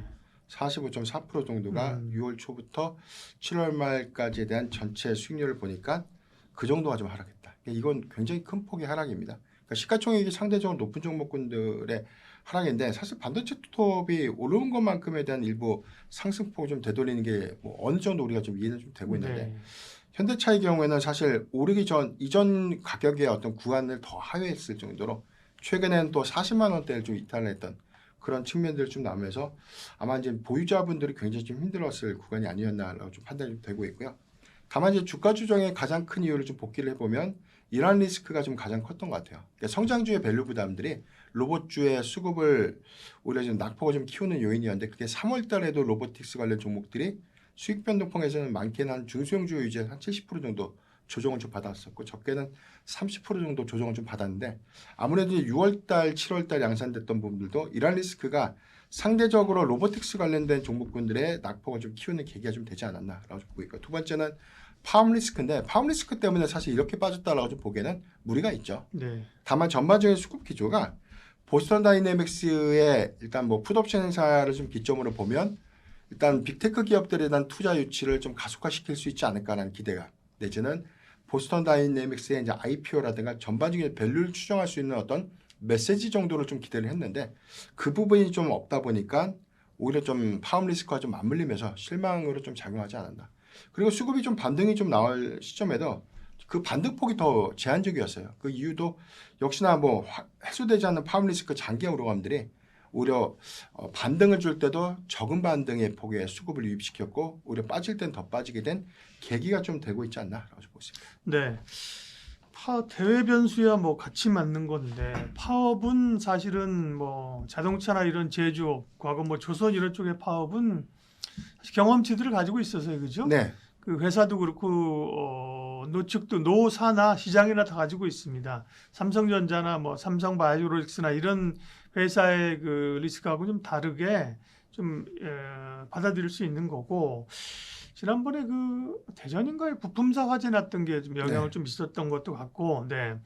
45.4% 정도가 6월 초부터 7월 말까지에 대한 전체 수익률을 보니까 그 정도가 좀 하락했다. 이건 굉장히 큰 폭의 하락입니다. 그러니까 시가총액이 상대적으로 높은 종목군들의 하락인데 사실 반도체 톱이 오른 것만큼에 대한 일부 상승폭을 좀 되돌리는 게 뭐 어느 정도 우리가 좀 이해는 좀 되고 있는데 현대차의 경우에는 사실 오르기 전 이전 가격의 어떤 구간을 더 하회했을 정도로 최근에는 또 40만 원대를 좀 이탈했던 그런 측면들을 좀 나오면서 아마 이제 보유자분들이 굉장히 좀 힘들었을 구간이 아니었나라고 좀 판단이 좀 되고 있고요. 다만 이제 주가 조정의 가장 큰 이유를 좀 복기를 해보면 이러한 리스크가 좀 가장 컸던 것 같아요. 그러니까 성장주의 밸류 부담들이 로봇주의 수급을 오히려 좀 낙폭을 좀 키우는 요인이었는데 그게 3월 달에도 로보틱스 관련 종목들이 수익 변동폭에서는 많게는 한 중소형주 유지에 한 70% 정도 조정을 좀 받았었고 적게는 30% 정도 조정을 좀 받았는데 아무래도 6월달, 7월달 양산됐던 부분들도 이러한 리스크가 상대적으로 로보틱스 관련된 종목군들의 낙폭을 좀 키우는 계기가 좀 되지 않았나라고 보고 있고 두 번째는 파업 리스크인데 파업 리스크 때문에 사실 이렇게 빠졌다라고 좀 보기에는 무리가 있죠. 다만 전반적인 수급 기조가 보스턴 다이내믹스의 일단 뭐 풋옵션 행사를 좀 기점으로 보면 일단 빅테크 기업들에 대한 투자 유치를 좀 가속화시킬 수 있지 않을까라는 기대가 내지는 보스턴 다이내믹스의 이제 IPO라든가 전반적인 밸류를 추정할 수 있는 어떤 메시지 정도를 좀 기대를 했는데 그 부분이 좀 없다 보니까 오히려 좀 파업 리스크와 좀 맞물리면서 실망으로 좀 작용하지 않았나. 그리고 수급이 좀 반등이 좀 나올 시점에도 그 반등폭이 더 제한적이었어요. 그 이유도 역시나 뭐 해소되지 않는 파업 리스크 장기 우려감들이 오히려 반등을 줄 때도 적은 반등의 폭의 수급을 유입시켰고 오히려 빠질 땐 더 빠지게 된 계기가 좀 되고 있지 않나라고 보고 있습니다. 네. 대외 변수야 뭐 같이 맞는 건데 파업은 사실은 뭐 자동차나 이런 제조업, 과거 뭐 조선 이런 쪽의 파업은 사실 경험치들을 가지고 있어서요, 그죠? 네, 그 회사도 그렇고 노측도 노사나 시장이나 다 가지고 있습니다. 삼성전자나 뭐 삼성바이오로직스나 이런 회사의 그 리스크하고 좀 다르게 좀 받아들일 수 있는 거고 지난번에 그 대전인가에 부품사 화재 났던 게 좀 영향을 네. 좀 있었던 것도 같고, 네.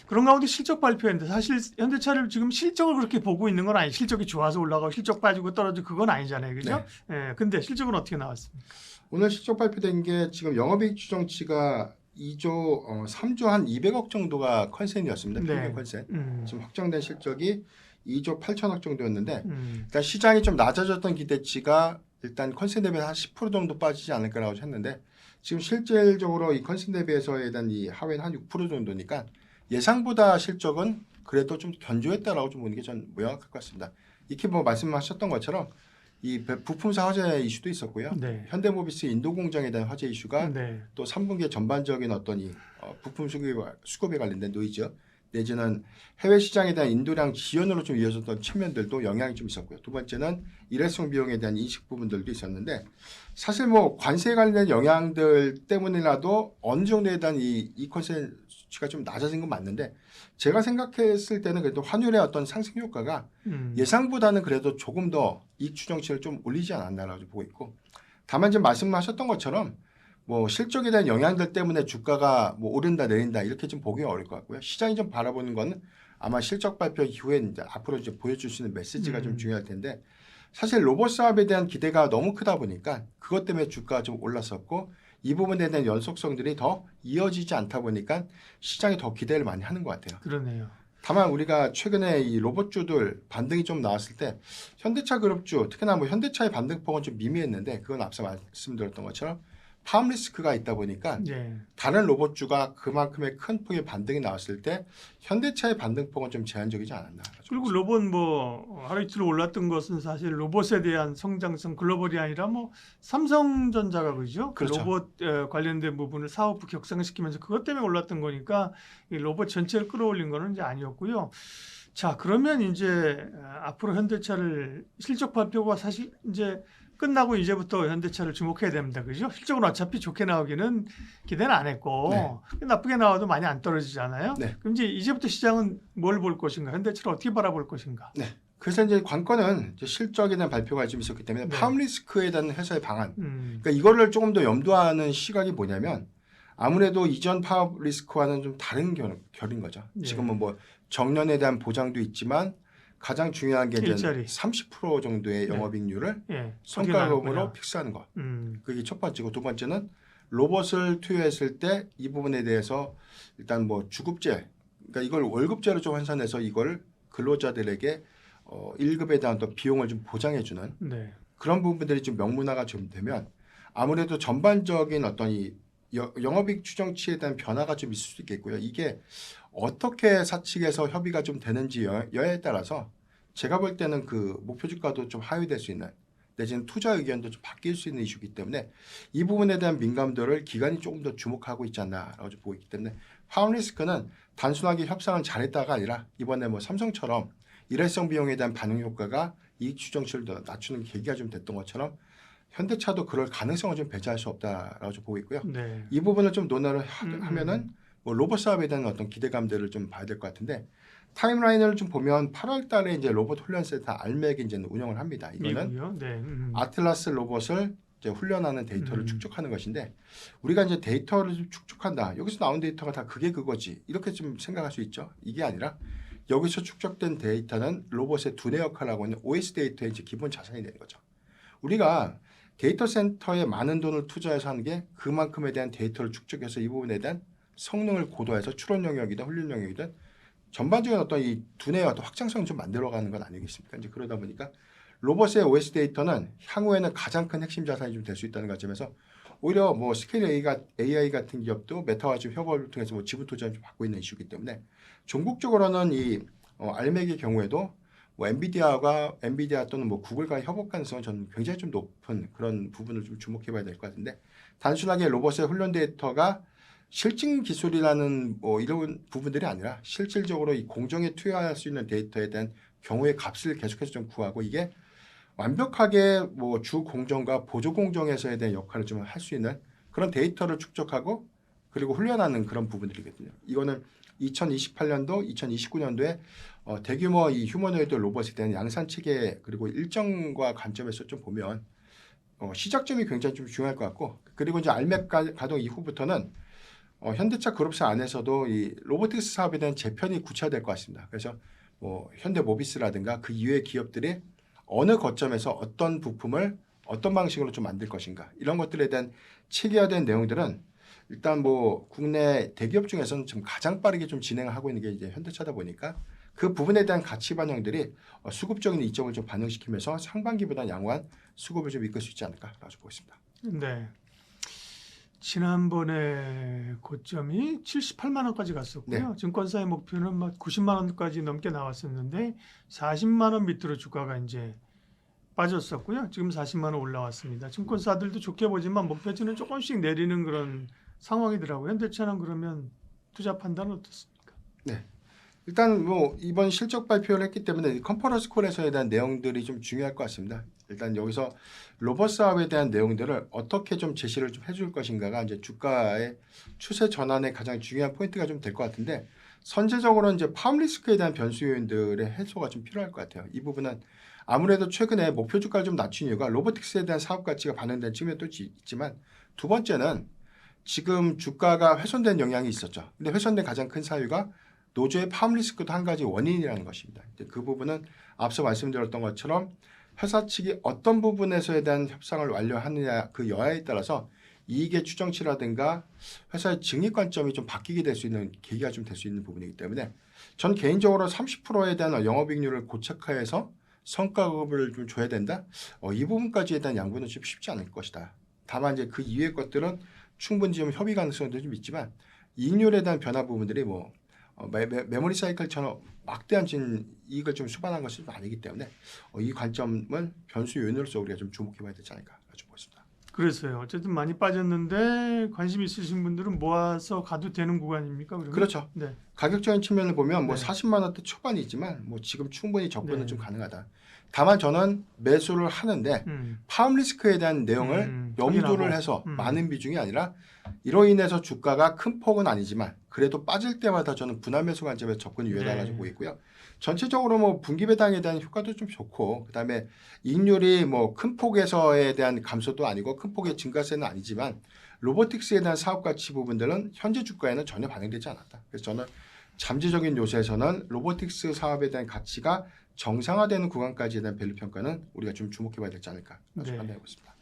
그런 가운데 실적 발표했는데 사실 현대차를 지금 실적을 그렇게 보고 있는 건 아니. 실적이 좋아서 올라가고 실적 빠지고 떨어지고 그건 아니잖아요, 그죠? 예. 근데 실적은 어떻게 나왔습니까? 오늘 실적 발표된 게 지금 영업이익 추정치가 2조 3조 한 200억 정도가 컨센이었습니다. 평균 네. 컨센. 지금 확정된 실적이 2조 8천억 정도였는데 음. 일단 시장이 좀 낮아졌던 기대치가 일단 컨센 대비해서 한 10% 정도 빠지지 않을까라고 했는데 지금 실질적으로 이 컨센 대비해서에 대한 이 하회는 한 6% 정도니까 예상보다 실적은 그래도 좀 견조했다라고 좀 보는 게 전 명확할 것 같습니다. 이렇게 뭐 말씀하셨던 것처럼 이 부품사 화재 이슈도 있었고요. 네. 현대모비스 인도 공장에 대한 화재 이슈가 네. 또 3분기에 전반적인 어떤 이 부품 수급에 관련된 노이즈 내지는 해외 시장에 대한 인도량 지연으로 좀 이어졌던 측면들도 영향이 좀 있었고요. 두 번째는 일회성 비용에 대한 인식 부분들도 있었는데 사실 뭐 관세에 관련된 영향들 때문이라도 어느 정도에 대한 이 컨센 수치가 좀 낮아진 건 맞는데 제가 생각했을 때는 그래도 환율의 어떤 상승 효과가 예상보다는 그래도 조금 더 이익 추정치를 좀 올리지 않았나라고 보고 있고 다만 지금 말씀하셨던 것처럼 뭐 실적에 대한 영향들 때문에 주가가 뭐 오른다 내린다 이렇게 좀 보기 어려울 것 같고요. 시장이 좀 바라보는 거는 아마 실적 발표 이후에 이제 앞으로 이제 보여줄 수 있는 메시지가 좀 중요할 텐데 사실 로봇 사업에 대한 기대가 너무 크다 보니까 그것 때문에 주가가 좀 올랐었고 이 부분에 대한 연속성들이 더 이어지지 않다 보니까 시장이 더 기대를 많이 하는 것 같아요. 그러네요. 다만 우리가 최근에 이 로봇주들 반등이 좀 나왔을 때 현대차 그룹주 특히나 뭐 현대차의 반등폭은 좀 미미했는데 그건 앞서 말씀드렸던 것처럼 파업 리스크가 있다 보니까 네. 다른 로봇주가 그만큼의 큰 폭의 반등이 나왔을 때 현대차의 반등폭은 좀 제한적이지 않았나. 그리고 로봇 뭐 하루 이틀 올랐던 것은 사실 로봇에 대한 성장성 글로벌이 아니라 뭐 삼성전자가 그죠? 그 그렇죠. 로봇 관련된 부분을 사업부 격상시키면서 그것 때문에 올랐던 거니까 이 로봇 전체를 끌어올린 거는 이제 아니었고요. 자, 그러면 이제 앞으로 현대차를 실적 발표가 사실 이제 끝나고 이제부터 현대차를 주목해야 됩니다. 그죠? 실적은 어차피 좋게 나오기는 기대는 안 했고 나쁘게 나와도 많이 안 떨어지잖아요. 네. 그럼 이제부터 시장은 뭘 볼 것인가? 현대차를 어떻게 바라볼 것인가? 네. 그래서 이제 관건은 이제 실적에 대한 발표가 좀 있었기 때문에 네. 파업 리스크에 대한 회사의 방안. 음. 그러니까 이거를 조금 더 염두하는 시각이 뭐냐면 아무래도 이전 파업 리스크와는 좀 다른 결인 거죠. 예. 지금은 뭐 정년에 대한 보장도 있지만 가장 중요한 게 이제 일자리. 30% 정도의 네. 영업이익률을 예. 성과급으로 픽스하는 것. 음. 그게 첫 번째고 두 번째는 로봇을 투여했을 때 이 부분에 대해서 일단 뭐 주급제, 그러니까 이걸 월급제로 좀 환산해서 이걸 근로자들에게 1급에 대한 또 비용을 좀 보장해주는 네. 그런 부분들이 좀 명문화가 좀 되면 아무래도 전반적인 어떤 이 영업이익 추정치에 대한 변화가 좀 있을 수 있겠고요. 이게 어떻게 사측에서 협의가 좀 되는지 여에 따라서 제가 볼 때는 그 목표 주가도 좀 하회될 수 있는 내지는 투자 의견도 좀 바뀔 수 있는 이슈이기 때문에 이 부분에 대한 민감도를 기관이 조금 더 주목하고 있지 않나라고 보고 있기 때문에 파업 리스크는 단순하게 협상을 잘했다가 아니라 이번에 뭐 삼성처럼 일회성 비용에 대한 반응 효과가 이익 추정치를 더 낮추는 계기가 좀 됐던 것처럼 현대차도 그럴 가능성을 좀 배제할 수 없다라고 좀 보고 있고요. 네. 이 부분을 좀 논의를 하면은 뭐 로봇 사업에 대한 어떤 기대감들을 좀 봐야 될 것 같은데 타임라인을 좀 보면 8월 달에 이제 로봇 훈련 센터 알맥이 이제 운영을 합니다. 이거는 미국이요? 네. 아틀라스 로봇을 이제 훈련하는 데이터를 축적하는 것인데 우리가 이제 데이터를 좀 축적한다. 여기서 나온 데이터가 다 그게 그거지. 이렇게 좀 생각할 수 있죠. 이게 아니라 여기서 축적된 데이터는 로봇의 두뇌 역할을 하고 있는 OS 데이터의 이제 기본 자산이 되는 거죠. 우리가 데이터 센터에 많은 돈을 투자해서 하는 게 그만큼에 대한 데이터를 축적해서 이 부분에 대한 성능을 고도해서 추론 영역이든 훈련 영역이든 전반적인 어떤 이 두뇌의 어떤 확장성을 좀 만들어가는 건 아니겠습니까? 이제 그러다 보니까 로봇의 OS 데이터는 향후에는 가장 큰 핵심 자산이 좀 될 수 있다는 관점에서 오히려 뭐 스케일 AI 같은 기업도 메타와 좀 협업을 통해서 뭐 지분 투자를 좀 받고 있는 이슈이기 때문에 종국적으로는 이 알맥의 경우에도 뭐 엔비디아 또는 뭐 구글과의 협업 가능성은 저는 굉장히 좀 높은 그런 부분을 좀 주목해봐야 될 것 같은데 단순하게 로봇의 훈련 데이터가 실증 기술이라는 뭐 이런 부분들이 아니라 실질적으로 이 공정에 투여할 수 있는 데이터에 대한 경우의 값을 계속해서 좀 구하고 이게 완벽하게 뭐 주 공정과 보조 공정에서에 대한 역할을 좀 할 수 있는 그런 데이터를 축적하고 그리고 훈련하는 그런 부분들이거든요. 이거는 2028년도, 2029년도에 대규모 이 휴머노이드 로봇에 대한 양산 체계 그리고 일정과 관점에서 좀 보면 시작점이 굉장히 좀 중요할 것 같고 그리고 이제 알맥 가동 이후부터는 현대차 그룹사 안에서도 이 로보틱스 사업에 대한 재편이 구체화될 것 같습니다. 그래서 뭐 현대모비스라든가 그 이외의 기업들이 어느 거점에서 어떤 부품을 어떤 방식으로 좀 만들 것인가 이런 것들에 대한 체계화된 내용들은 일단 뭐 국내 대기업 중에서는 지금 가장 빠르게 좀 진행을 하고 있는 게 이제 현대차다 보니까 그 부분에 대한 가치 반영들이 수급적인 이점을 좀 반영시키면서 상반기보다 양호한 수급을 좀 이끌 수 있지 않을까라고 보고 있습니다. 네. 지난번에 고점이 78만 원까지 갔었고요. 네. 증권사의 목표는 막 90만 원까지 넘게 나왔었는데 40만 원 밑으로 주가가 이제 빠졌었고요. 지금 40만 원 올라왔습니다. 증권사들도 좋게 보지만 목표치는 조금씩 내리는 그런 상황이더라고요. 현대차는 그러면 투자 판단은 어떻습니까? 네. 일단 뭐 이번 실적 발표를 했기 때문에 컨퍼런스 콜에서에 대한 내용들이 좀 중요할 것 같습니다. 일단 여기서 로봇 사업에 대한 내용들을 어떻게 좀 제시를 좀 해줄 것인가가 이제 주가의 추세 전환의 가장 중요한 포인트가 좀 될 것 같은데 선제적으로 이제 파업 리스크에 대한 변수 요인들의 해소가 좀 필요할 것 같아요. 이 부분은 아무래도 최근에 목표 주가를 좀 낮춘 이유가 로보틱스에 대한 사업 가치가 반영된 측면도 있지만 두 번째는 지금 주가가 훼손된 영향이 있었죠. 근데 훼손된 가장 큰 사유가 노조의 파업 리스크도 한 가지 원인이라는 것입니다. 그 부분은 앞서 말씀드렸던 것처럼 회사 측이 어떤 부분에서에 대한 협상을 완료하느냐 그 여하에 따라서 이익의 추정치라든가 회사의 증익 관점이 좀 바뀌게 될 수 있는 계기가 좀 될 수 있는 부분이기 때문에 전 개인적으로 30%에 대한 영업이익률을 고착화해서 성과급을 좀 줘야 된다. 이 부분까지에 대한 양보는 좀 쉽지 않을 것이다. 다만 이제 그 이외의 것들은 충분히 좀 협의 가능성도 좀 있지만 이익률에 대한 변화 부분들이 뭐 메모리 사이클처럼 막대한 이익을 좀 수반한 것이 좀 아니기 때문에 이 관점은 변수 요인으로서 우리가 좀 주목해봐야 되지 않을까 보고 있습니다. 그래서요. 어쨌든 많이 빠졌는데 관심 있으신 분들은 모아서 가도 되는 구간입니까? 그러면? 그렇죠. 네. 가격적인 측면을 보면 뭐 네. 40만 원대 초반이지만 뭐 지금 충분히 접근은 네. 좀 가능하다. 다만 저는 매수를 하는데 파업 리스크에 대한 내용을 염두를 확인하고. 해서 많은 비중이 아니라 이로 인해서 주가가 큰 폭은 아니지만 그래도 빠질 때마다 저는 분할 매수 관점에서 접근이 유효하다고 보고 있고요. 전체적으로 뭐 분기 배당에 대한 효과도 좀 좋고 그다음에 이익률이 뭐 큰 폭에서에 대한 감소도 아니고 큰 폭의 증가세는 아니지만 로보틱스에 대한 사업 가치 부분들은 현재 주가에는 전혀 반영되지 않았다. 그래서 저는 잠재적인 요소에서는 로보틱스 사업에 대한 가치가 정상화되는 구간까지에 대한 밸류 평가는 우리가 좀 주목해봐야 되지 않을까 네. 판단하고 있습니다.